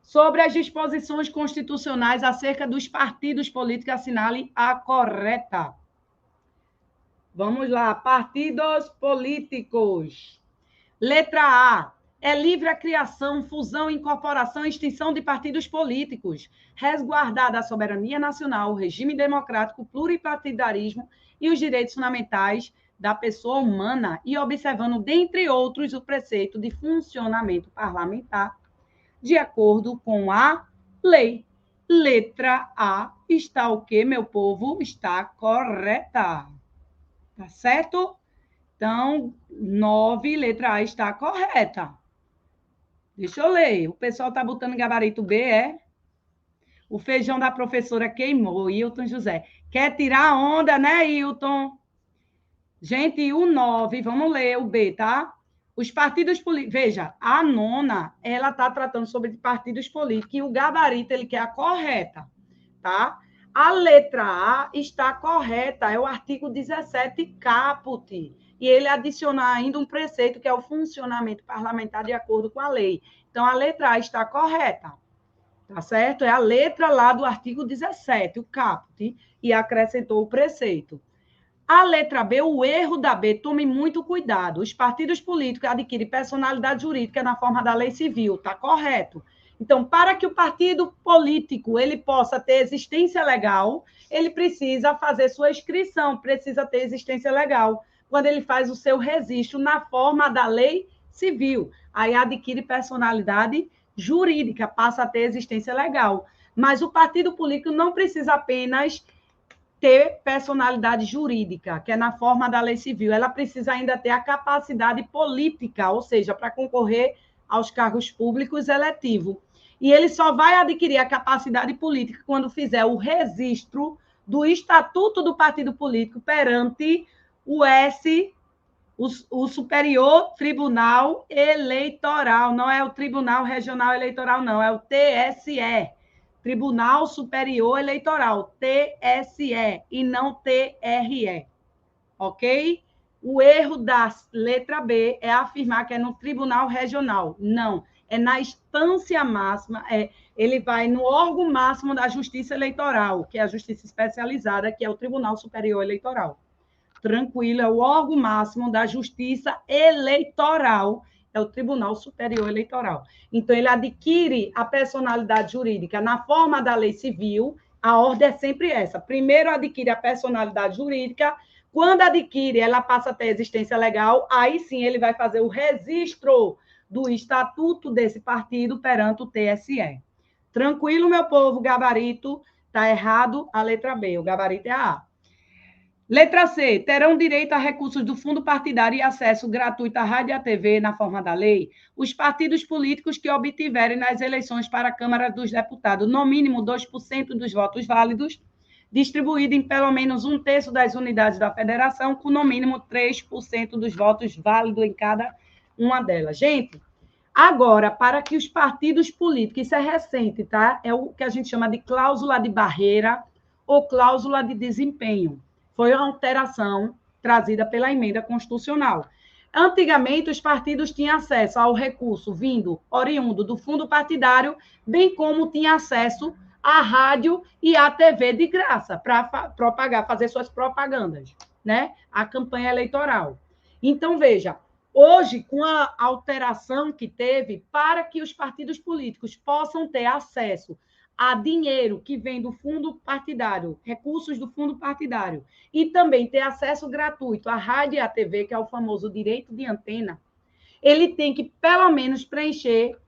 Sobre as disposições constitucionais acerca dos partidos políticos, assinale a correta. Vamos lá, partidos políticos. Letra A. É livre a criação, fusão, incorporação e extinção de partidos políticos, resguardada a soberania nacional, o regime democrático, o pluripartidarismo e os direitos fundamentais da pessoa humana e observando, dentre outros, o preceito de funcionamento parlamentar, de acordo com a lei. Letra A está o quê, meu povo? Está correta. Tá certo? Então, 9, letra A está correta. Deixa eu ler. O pessoal está botando gabarito B, é? O feijão da professora queimou, Hilton José. Quer tirar a onda, né, Hilton? Gente, o 9, vamos ler o B, tá? Os partidos políticos... Veja, a 9ª, ela está tratando sobre partidos políticos e o gabarito, ele quer a correta, tá? A letra A está correta, é o artigo 17 caput, e ele adiciona ainda um preceito, que é o funcionamento parlamentar de acordo com a lei. Então, a letra A está correta, tá certo? É a letra lá do artigo 17, o caput, e acrescentou o preceito. A letra B, o erro da B, tome muito cuidado. Os partidos políticos adquirem personalidade jurídica na forma da lei civil, está correto. Então, para que o partido político ele possa ter existência legal, ele precisa fazer sua inscrição, precisa ter existência legal. Quando ele faz o seu registro na forma da lei civil, aí adquire personalidade jurídica, passa a ter existência legal. Mas o partido político não precisa apenas ter personalidade jurídica, que é na forma da lei civil, ela precisa ainda ter a capacidade política, ou seja, para concorrer aos cargos públicos eletivos. E ele só vai adquirir a capacidade política quando fizer o registro do estatuto do partido político perante o Superior Tribunal Eleitoral. Não é o Tribunal Regional Eleitoral, não, é o TSE. Tribunal Superior Eleitoral, TSE, e não TRE, ok? O erro da letra B é afirmar que é no Tribunal Regional. Não, é na instância máxima, ele vai no órgão máximo da Justiça Eleitoral, que é a Justiça Especializada, que é o Tribunal Superior Eleitoral. Tranquilo, é o órgão máximo da Justiça Eleitoral, é o Tribunal Superior Eleitoral. Então, ele adquire a personalidade jurídica na forma da lei civil, a ordem é sempre essa. Primeiro adquire a personalidade jurídica, quando adquire, ela passa a ter existência legal, aí sim ele vai fazer o registro do estatuto desse partido perante o TSE. Tranquilo, meu povo, gabarito, está errado a letra B, o gabarito é a A. Letra C. Terão direito a recursos do fundo partidário e acesso gratuito à rádio e à TV na forma da lei os partidos políticos que obtiverem nas eleições para a Câmara dos Deputados no mínimo 2% dos votos válidos, distribuído em pelo menos 1/3 das unidades da federação, com no mínimo 3% dos votos válidos em cada uma delas. Gente, agora, para que os partidos políticos, isso é recente, tá? É o que a gente chama de cláusula de barreira ou cláusula de desempenho. Foi uma alteração trazida pela emenda constitucional. Antigamente, os partidos tinham acesso ao recurso oriundo do fundo partidário, bem como tinham acesso à rádio e à TV de graça para propagar, fazer suas propagandas, né? A campanha eleitoral. Então, veja, hoje, com a alteração que teve, para que os partidos políticos possam ter acesso a dinheiro que vem do fundo partidário, recursos do fundo partidário, e também ter acesso gratuito à rádio e à TV, que é o famoso direito de antena, ele tem que, pelo menos, preencher,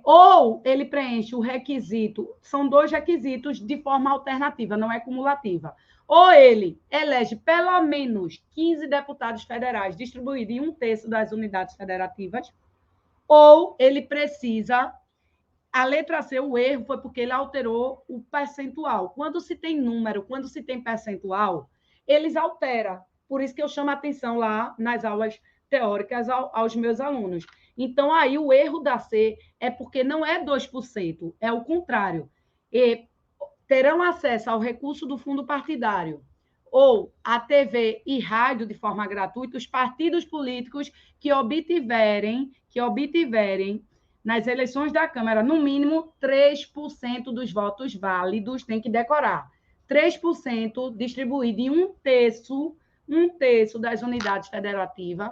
ou ele preenche o requisito, são 2 requisitos de forma alternativa, não é cumulativa. Ou ele elege pelo menos 15 deputados federais, distribuídos em 1/3 das unidades federativas, ou ele precisa... A letra C, o erro foi porque ele alterou o percentual. Quando se tem número, quando se tem percentual, eles alteram. Por isso que eu chamo a atenção lá nas aulas teóricas aos meus alunos. Então, aí o erro da C é porque não é 2%, é o contrário. E terão acesso ao recurso do fundo partidário ou à TV e rádio de forma gratuita os partidos políticos que obtiverem nas eleições da Câmara, no mínimo 3% dos votos válidos, tem que decorar. 3% distribuído em 1/3 das unidades federativas,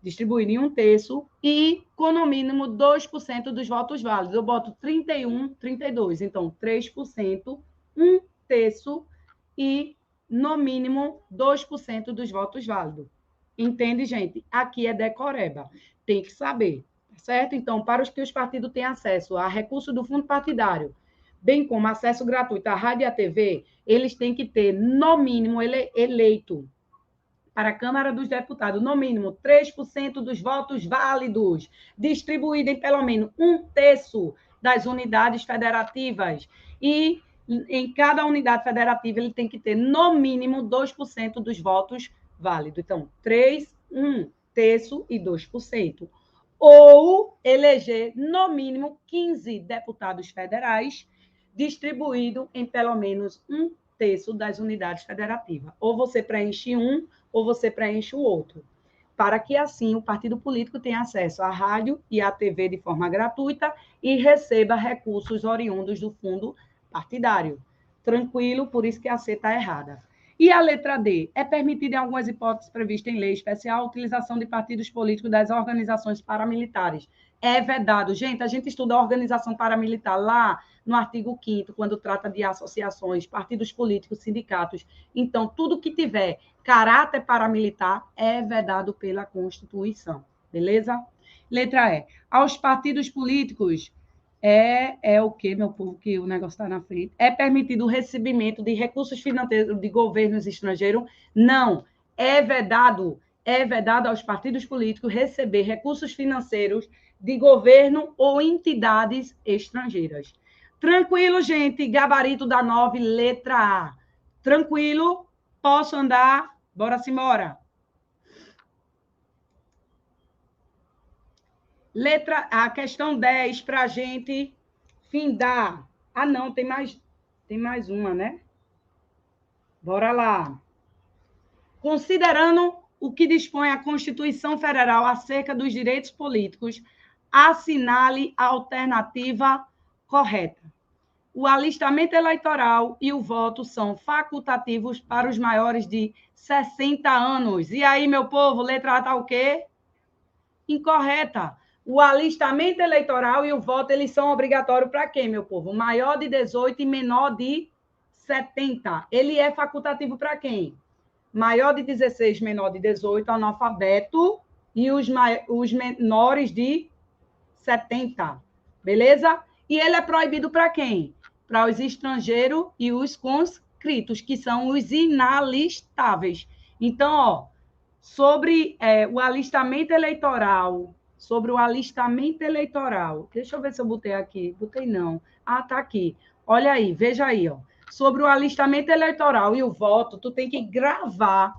distribuído em 1/3, e com no mínimo 2% dos votos válidos. Eu boto 31, 32. Então, 3%, 1/3 e, no mínimo, 2% dos votos válidos. Entende, gente? Aqui é decoreba. Tem que saber. Certo? Então, para os que os partidos têm acesso a recursos do fundo partidário, bem como acesso gratuito à rádio e à TV, eles têm que ter, no mínimo, eleito para a Câmara dos Deputados, no mínimo, 3% dos votos válidos, distribuído em pelo menos 1/3 das unidades federativas. E em cada unidade federativa, ele tem que ter, no mínimo, 2% dos votos válidos. Então, 3, 1/3 e 2%. Ou eleger, no mínimo, 15 deputados federais, distribuído em pelo menos 1/3 das unidades federativas. Ou você preenche um, ou você preenche o outro. Para que, assim, o partido político tenha acesso à rádio e à TV de forma gratuita e receba recursos oriundos do fundo partidário. Tranquilo, por isso que a C está errada. E a letra D? É permitida, em algumas hipóteses previstas em lei especial, a utilização de partidos políticos das organizações paramilitares. É vedado. Gente, a gente estuda a organização paramilitar lá no artigo 5º, quando trata de associações, partidos políticos, sindicatos. Então, tudo que tiver caráter paramilitar é vedado pela Constituição. Beleza? Letra E. Aos partidos políticos é o quê, meu povo, que o negócio está na frente? É permitido o recebimento de recursos financeiros de governos estrangeiros? Não. É vedado aos partidos políticos receber recursos financeiros de governo ou entidades estrangeiras. Tranquilo, gente? Gabarito da 9, letra A. Tranquilo? Posso andar? Bora se embora. Letra A, questão 10, para a gente findar. Ah, não, tem mais uma, né? Bora lá. Considerando o que dispõe a Constituição Federal acerca dos direitos políticos, assinale a alternativa correta. O alistamento eleitoral e o voto são facultativos para os maiores de 60 anos. E aí, meu povo, letra A está o quê? Incorreta. O alistamento eleitoral e o voto, eles são obrigatórios para quem, meu povo? Maior de 18 e menor de 70. Ele é facultativo para quem? Maior de 16, menor de 18, analfabeto, e os menores de 70. Beleza? E ele é proibido para quem? Para os estrangeiros e os conscritos, que são os inalistáveis. Então, ó, sobre o alistamento eleitoral, deixa eu ver se eu botei aqui, botei não, tá aqui, olha aí, veja aí, ó, sobre o alistamento eleitoral e o voto, tu tem que gravar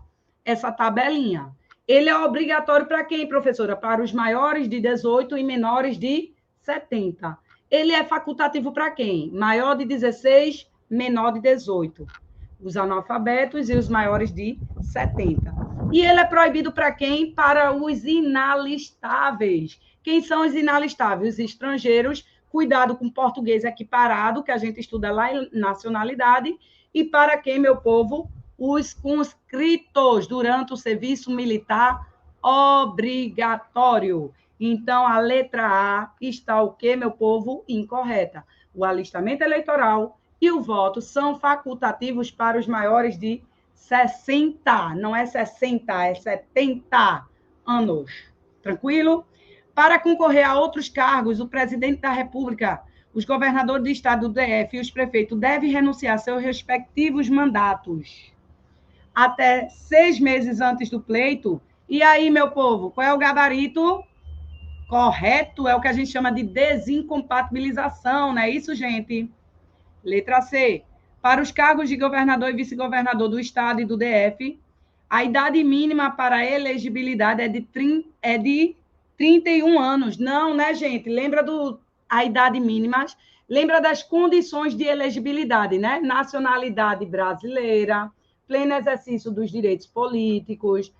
essa tabelinha. Ele é obrigatório para quem, professora? Para os maiores de 18 e menores de 70. Ele é facultativo para quem? Maior de 16, menor de 18. Os analfabetos e os maiores de 70. E ele é proibido para quem? Para os inalistáveis. Quem são os inalistáveis? Os estrangeiros, cuidado com português equiparado, que a gente estuda lá em nacionalidade, e para quem, meu povo? Os conscritos durante o serviço militar obrigatório. Então, a letra A está o quê, meu povo? Incorreta. O alistamento eleitoral e o voto são facultativos para os maiores de 60, não é 60, é 70 anos. Tranquilo? Para concorrer a outros cargos, o presidente da República, os governadores do estado do DF e os prefeitos devem renunciar a seus respectivos mandatos até 6 meses antes do pleito. E aí, meu povo, qual é o gabarito? Correto, é o que a gente chama de desincompatibilização, não é isso, gente? Letra C. Para os cargos de governador e vice-governador do estado e do DF, a idade mínima para elegibilidade é de 31 anos. Não, né, gente? Lembra a idade mínima? Lembra das condições de elegibilidade, né? Nacionalidade brasileira, pleno exercício dos direitos políticos,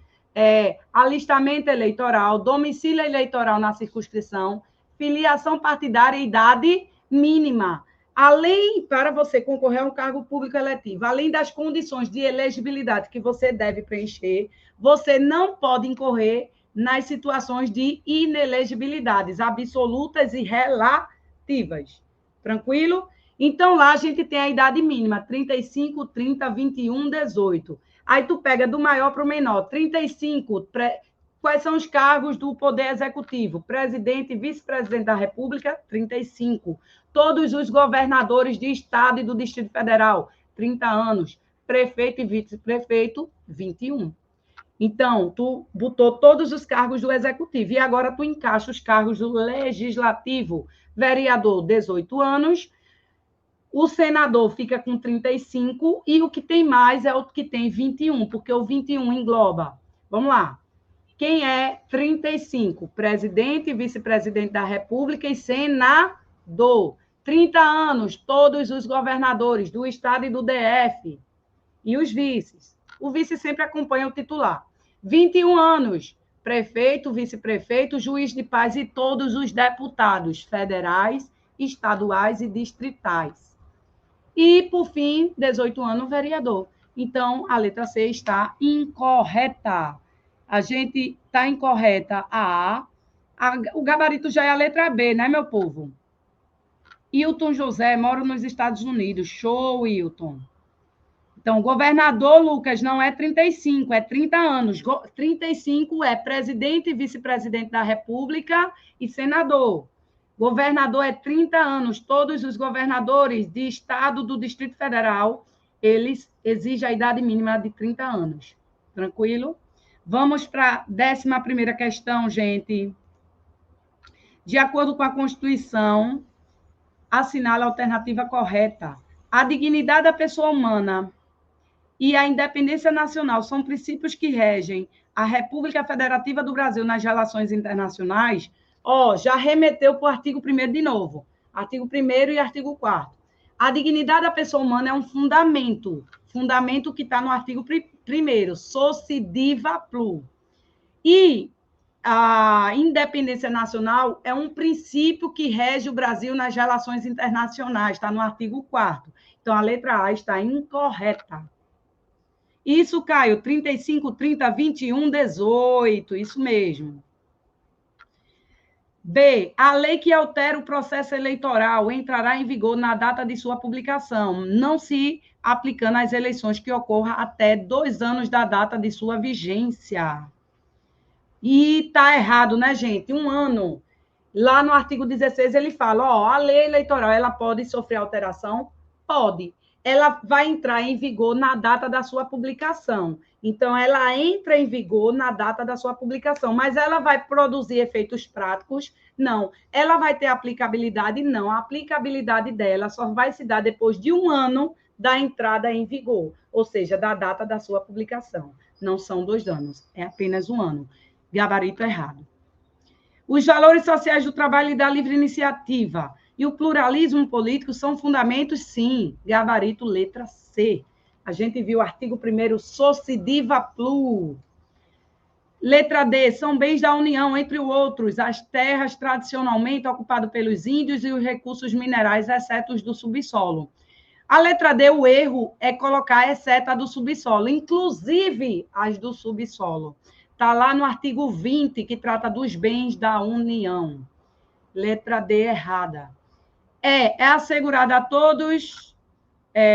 alistamento eleitoral, domicílio eleitoral na circunscrição, filiação partidária e idade mínima. Além, para você concorrer a um cargo público eletivo, além das condições de elegibilidade que você deve preencher, você não pode incorrer nas situações de inelegibilidades absolutas e relativas. Tranquilo? Então, lá a gente tem a idade mínima, 35, 30, 21, 18. Aí tu pega do maior para o menor, 35, quais são os cargos do Poder Executivo? Presidente e vice-presidente da República, 35. Todos os governadores de Estado e do Distrito Federal, 30 anos. Prefeito e vice-prefeito, 21. Então, tu botou todos os cargos do Executivo. E agora tu encaixa os cargos do Legislativo. Vereador, 18 anos. O senador fica com 35 e o que tem mais é o que tem 21, porque o 21 engloba. Vamos lá. Quem é 35? Presidente e vice-presidente da República e senador. 30 anos, todos os governadores do estado e do DF. E os vices. O vice sempre acompanha o titular. 21 anos, prefeito, vice-prefeito, juiz de paz e todos os deputados federais, estaduais e distritais. E, por fim, 18 anos, vereador. Então, a letra C está incorreta. A gente está incorreta o gabarito já é a letra B, né, meu povo? Hilton José mora nos Estados Unidos. Show, Hilton. Então, governador, Lucas, não é 35, é 30 anos. 35 é presidente e vice-presidente da República e senador. Governador é 30 anos. Todos os governadores de estado do Distrito Federal, eles exigem a idade mínima de 30 anos. Tranquilo? Vamos para a 11ª questão, gente. De acordo com a Constituição, assinala a alternativa correta. A dignidade da pessoa humana e a independência nacional são princípios que regem a República Federativa do Brasil nas relações internacionais. Já remeteu para o artigo 1º de novo. Artigo 1º e artigo 4º. A dignidade da pessoa humana é um fundamento que está no artigo 1º, soci diva plu. E a independência nacional é um princípio que rege o Brasil nas relações internacionais, está no artigo 4º. Então, a letra A está incorreta. Isso, Caio, 35, 30, 21, 18, isso mesmo. B, a lei que altera o processo eleitoral entrará em vigor na data de sua publicação, não se aplicando às eleições que ocorram até 2 anos da data de sua vigência. E está errado, né, gente? 1 ano. Lá no artigo 16, ele fala, a lei eleitoral, ela pode sofrer alteração? Pode. Ela vai entrar em vigor na data da sua publicação. Então, ela entra em vigor na data da sua publicação, mas ela vai produzir efeitos práticos? Não. Ela vai ter aplicabilidade? Não. A aplicabilidade dela só vai se dar depois de 1 ano da entrada em vigor, ou seja, da data da sua publicação. Não são 2 anos, é apenas 1 ano. Gabarito errado. Os valores sociais do trabalho e da livre iniciativa e o pluralismo político são fundamentos, sim. Gabarito, letra C. A gente viu o artigo 1º, soci diva plu. Letra D, são bens da União, entre outros, as terras tradicionalmente ocupadas pelos índios e os recursos minerais, exceto os do subsolo. A letra D, o erro é colocar exceto a do subsolo, inclusive as do subsolo. Está lá no artigo 20, que trata dos bens da União. Letra D, errada. É assegurado a todos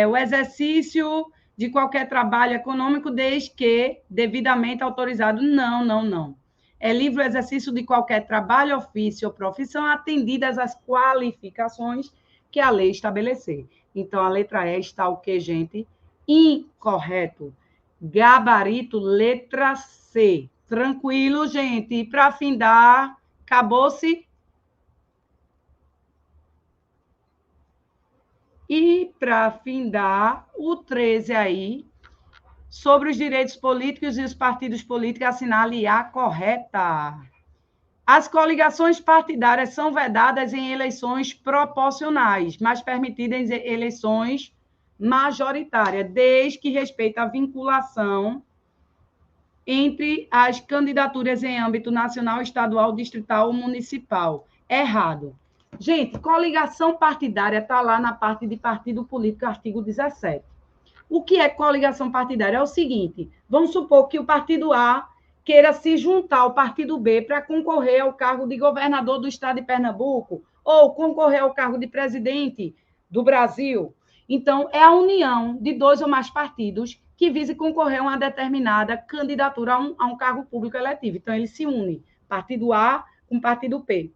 o exercício de qualquer trabalho econômico, desde que devidamente autorizado. Não. É livre o exercício de qualquer trabalho, ofício ou profissão, atendidas as qualificações que a lei estabelecer. Então, a letra E está o quê, gente? Incorreto. Gabarito, letra C. Tranquilo, gente. E para findar, acabou-se? E para findar, o 13 aí, sobre os direitos políticos e os partidos políticos, assinale a correta. As coligações partidárias são vedadas em eleições proporcionais, mas permitidas em eleições majoritárias, desde que respeite a vinculação entre as candidaturas em âmbito nacional, estadual, distrital ou municipal. Errado. Gente, coligação partidária está lá na parte de partido político, artigo 17. O que é coligação partidária? É o seguinte, vamos supor que o partido A queira se juntar ao partido B para concorrer ao cargo de governador do estado de Pernambuco ou concorrer ao cargo de presidente do Brasil. Então, é a união de 2 ou mais partidos que vise concorrer a uma determinada candidatura a um cargo público eletivo. Então, eles se unem, partido A com partido P.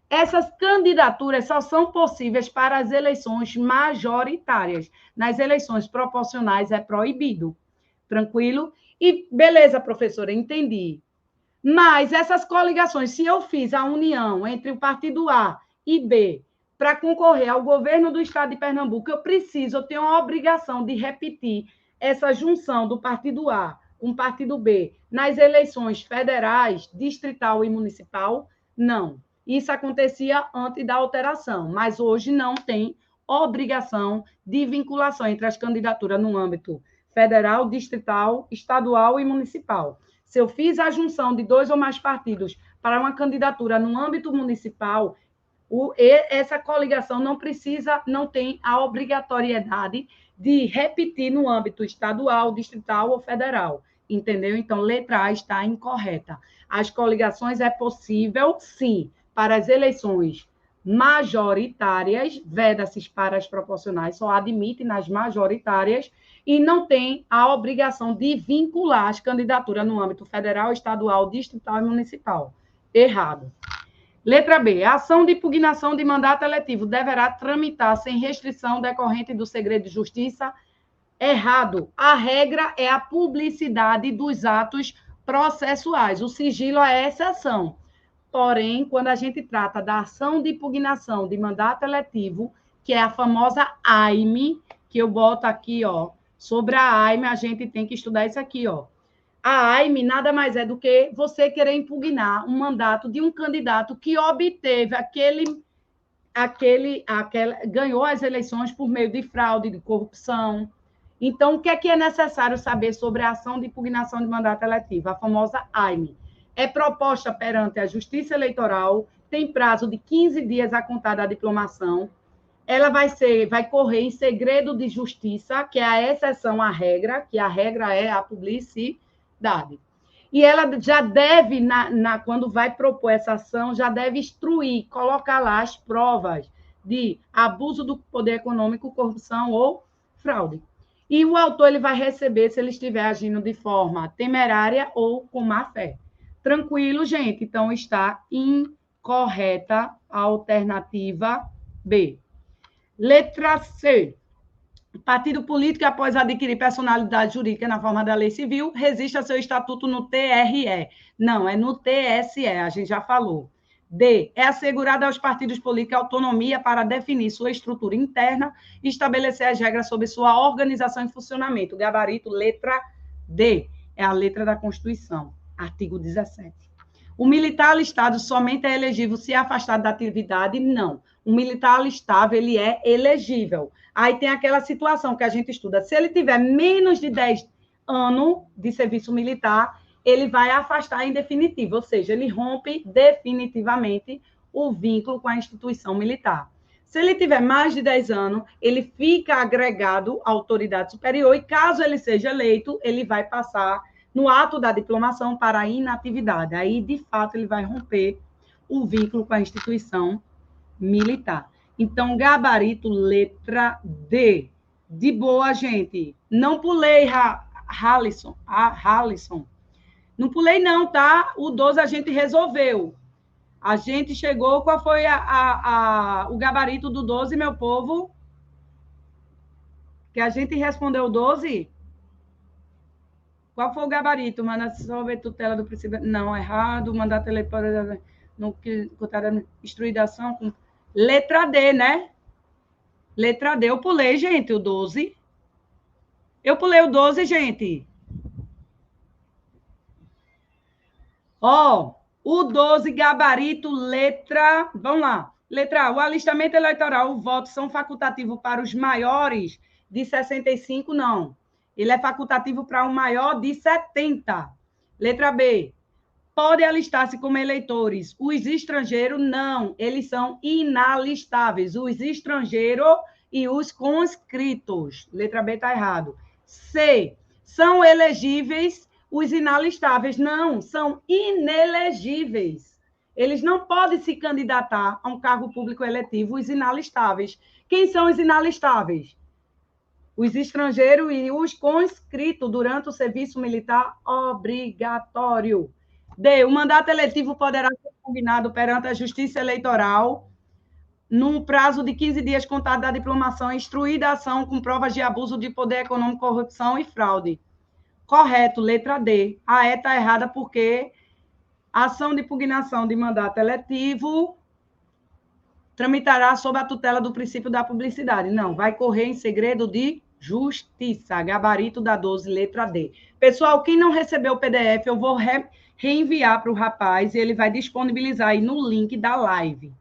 Essas candidaturas só são possíveis para as eleições majoritárias. Nas eleições proporcionais é proibido. Tranquilo? E beleza, professora, entendi. Mas essas coligações, se eu fiz a união entre o partido A e B para concorrer ao governo do estado de Pernambuco, eu tenho a obrigação de repetir essa junção do partido A com o partido B nas eleições federais, distrital e municipal? Não. Isso acontecia antes da alteração, mas hoje não tem obrigação de vinculação entre as candidaturas no âmbito federal, distrital, estadual e municipal. Se eu fiz a junção de 2 ou mais partidos para uma candidatura no âmbito municipal, essa coligação não tem a obrigatoriedade de repetir no âmbito estadual, distrital ou federal. Entendeu? Então, letra A está incorreta. As coligações é possível, sim, para as eleições majoritárias, veda-se para as proporcionais, só admite nas majoritárias, e não tem a obrigação de vincular as candidaturas no âmbito federal, estadual, distrital e municipal. Errado. Letra B. A ação de impugnação de mandato eletivo deverá tramitar sem restrição decorrente do segredo de justiça. Errado. A regra é a publicidade dos atos processuais. O sigilo é exceção. Porém, quando a gente trata da ação de impugnação de mandato eletivo, que é a famosa AIME, que eu boto aqui, ó, sobre a AIME, a gente tem que estudar isso aqui, ó. A AIME nada mais é do que você querer impugnar um mandato de um candidato que obteve ganhou as eleições por meio de fraude, de corrupção. Então, o que é necessário saber sobre a ação de impugnação de mandato eletivo? A famosa AIME. É proposta perante a Justiça Eleitoral, tem prazo de 15 dias a contar da diplomação. Ela vai correr em segredo de justiça, que é a exceção à regra, que a regra é a publicidade. E ela já deve, quando vai propor essa ação, já deve instruir, colocar lá as provas de abuso do poder econômico, corrupção ou fraude. E o autor ele vai receber se ele estiver agindo de forma temerária ou com má fé. Tranquilo, gente? Então, está incorreta a alternativa B. Letra C. Partido político, após adquirir personalidade jurídica na forma da lei civil, resiste a seu estatuto no TRE. Não, é no TSE, a gente já falou. D. É assegurada aos partidos políticos autonomia para definir sua estrutura interna e estabelecer as regras sobre sua organização e funcionamento. Gabarito, letra D. É a letra da Constituição. Artigo 17. O militar alistado somente é elegível se afastado da atividade? Não. O militar alistado, ele é elegível. Aí tem aquela situação que a gente estuda. Se ele tiver menos de 10 anos de serviço militar, ele vai afastar em definitivo, ou seja, ele rompe definitivamente o vínculo com a instituição militar. Se ele tiver mais de 10 anos, ele fica agregado à autoridade superior e, caso ele seja eleito, ele vai passar no ato da diplomação para a inatividade. Aí, de fato, ele vai romper o vínculo com a instituição militar. Então, gabarito, letra D. De boa, gente. Não pulei, Halisson. Não pulei, não, tá? O 12 a gente resolveu. A gente chegou... Qual foi o gabarito do 12, meu povo? Que a gente respondeu o 12? Qual foi o gabarito? Mandato sobre tutela do princípio... Não, errado. Mandato eleitoral... No que instruída ação... Com... Letra D, né? Letra D. Eu pulei, gente, o 12. Eu pulei o 12, gente. Ó, o 12, gabarito, letra... Vamos lá. Letra A. O alistamento eleitoral, os votos são facultativos para os maiores de 65? Não. Ele é facultativo para o maior de 70. Letra B. Pode alistar-se como eleitores os estrangeiros? Não. Eles são inalistáveis. Os estrangeiros e os conscritos. Letra B está errado. C. São elegíveis os inalistáveis? Não. São inelegíveis. Eles não podem se candidatar a um cargo público eletivo, os inalistáveis. Quem são os inalistáveis? Os estrangeiros e os conscritos durante o serviço militar obrigatório. D. O mandato eletivo poderá ser impugnado perante a Justiça Eleitoral num prazo de 15 dias contado da diplomação, instruída a ação com provas de abuso de poder econômico, corrupção e fraude. Correto, letra D. A E está errada porque a ação de impugnação de mandato eletivo tramitará sob a tutela do princípio da publicidade. Não, vai correr em segredo de justiça. Gabarito da 12, letra D. Pessoal, quem não recebeu o PDF, eu vou reenviar para o rapaz e ele vai disponibilizar aí no link da live.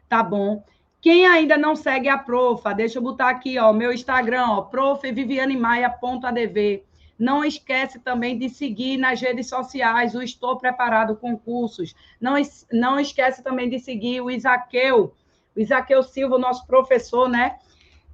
Tá bom? Quem ainda não segue a Profa, deixa eu botar aqui, ó, meu Instagram, ó, prof.vivianemaia.adv. Não esquece também de seguir nas redes sociais o Estou Preparado Concursos. Não esquece também de seguir o Isaqueu Silva, nosso professor, né?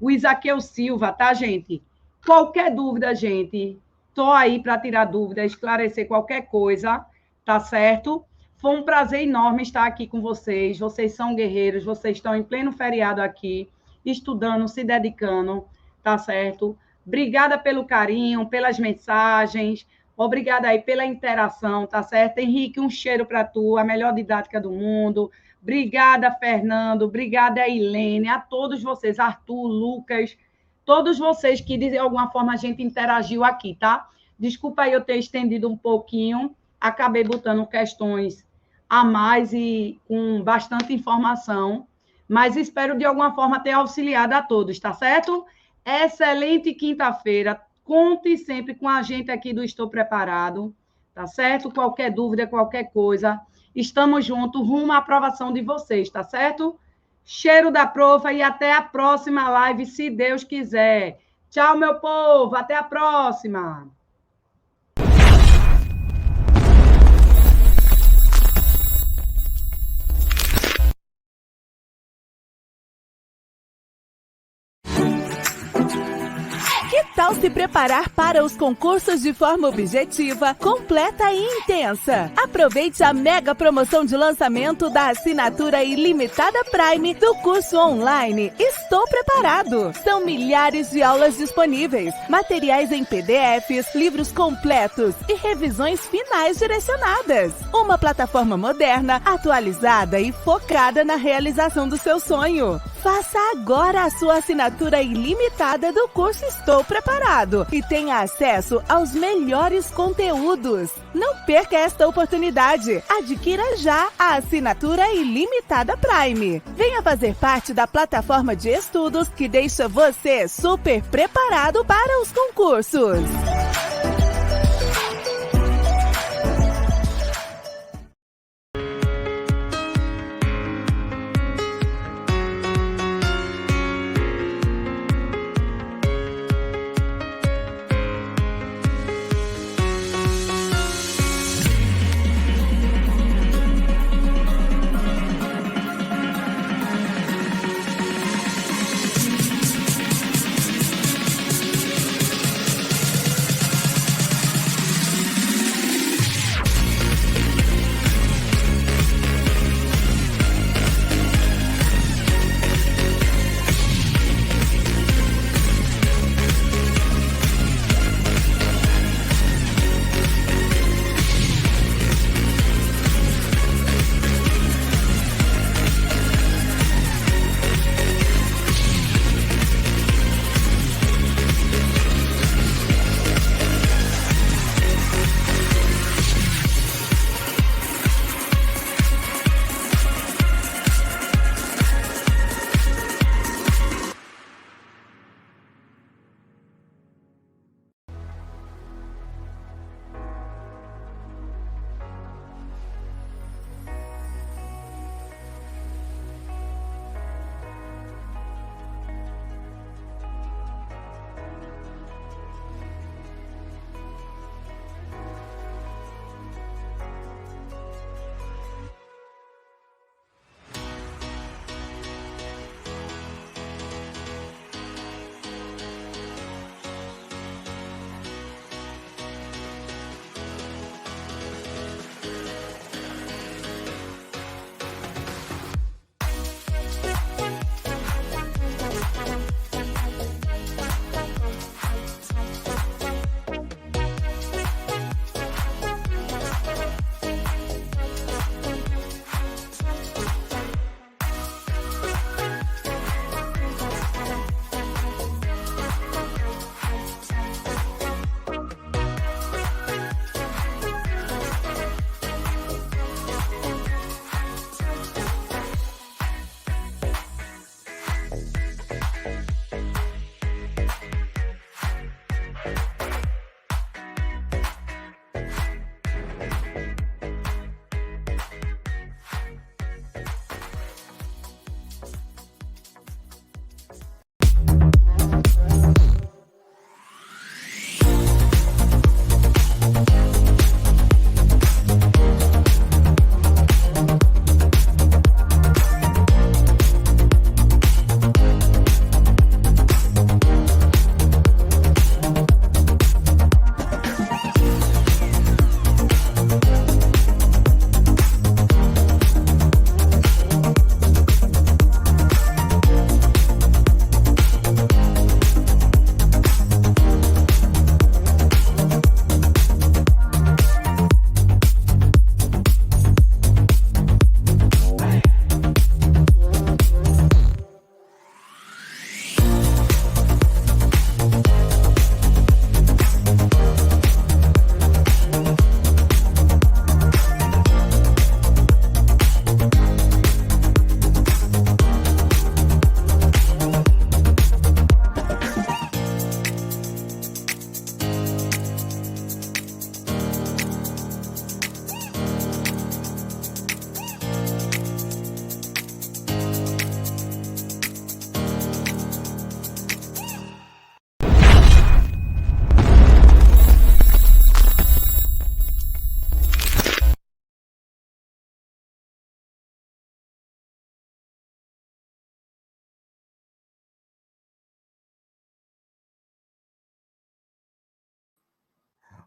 O Isaqueu Silva, tá, gente? Qualquer dúvida, gente, tô aí para tirar dúvida, esclarecer qualquer coisa, tá certo? Foi um prazer enorme estar aqui com vocês. Vocês são guerreiros, vocês estão em pleno feriado aqui, estudando, se dedicando, tá certo? Obrigada pelo carinho, pelas mensagens, obrigada aí pela interação, tá certo? Henrique, um cheiro para tu, a melhor didática do mundo. Obrigada, Fernando, obrigada, Ilene, a todos vocês, Arthur, Lucas, todos vocês que de alguma forma a gente interagiu aqui, tá? Desculpa aí eu ter estendido um pouquinho, acabei botando questões a mais e com bastante informação, mas espero de alguma forma ter auxiliado a todos, tá certo? Excelente quinta-feira, conte sempre com a gente aqui do Estou Preparado, tá certo? Qualquer dúvida, qualquer coisa, estamos juntos rumo à aprovação de vocês, tá certo? Cheiro da profa e até a próxima live, se Deus quiser. Tchau, meu povo, até a próxima. Que tal se preparar para os concursos de forma objetiva, completa e intensa? Aproveite a mega promoção de lançamento da assinatura ilimitada Prime do curso online Estou Preparado. São milhares de aulas disponíveis, materiais em PDFs, livros completos e revisões finais direcionadas. Uma plataforma moderna, atualizada e focada na realização do seu sonho. Faça agora a sua assinatura ilimitada do curso Estou Preparado e tenha acesso aos melhores conteúdos. Não perca esta oportunidade. Adquira já a assinatura ilimitada Prime. Venha fazer parte da plataforma de estudos que deixa você super preparado para os concursos.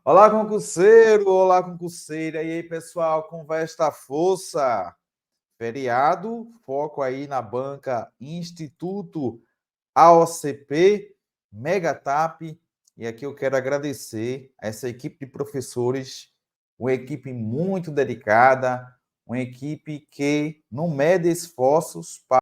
Olá, concurseiro! Olá, concurseira! E aí, pessoal, com esta força? Feriado, foco aí na banca Instituto AOCP, Megatap. E aqui eu quero agradecer a essa equipe de professores, uma equipe muito dedicada, uma equipe que não mede esforços para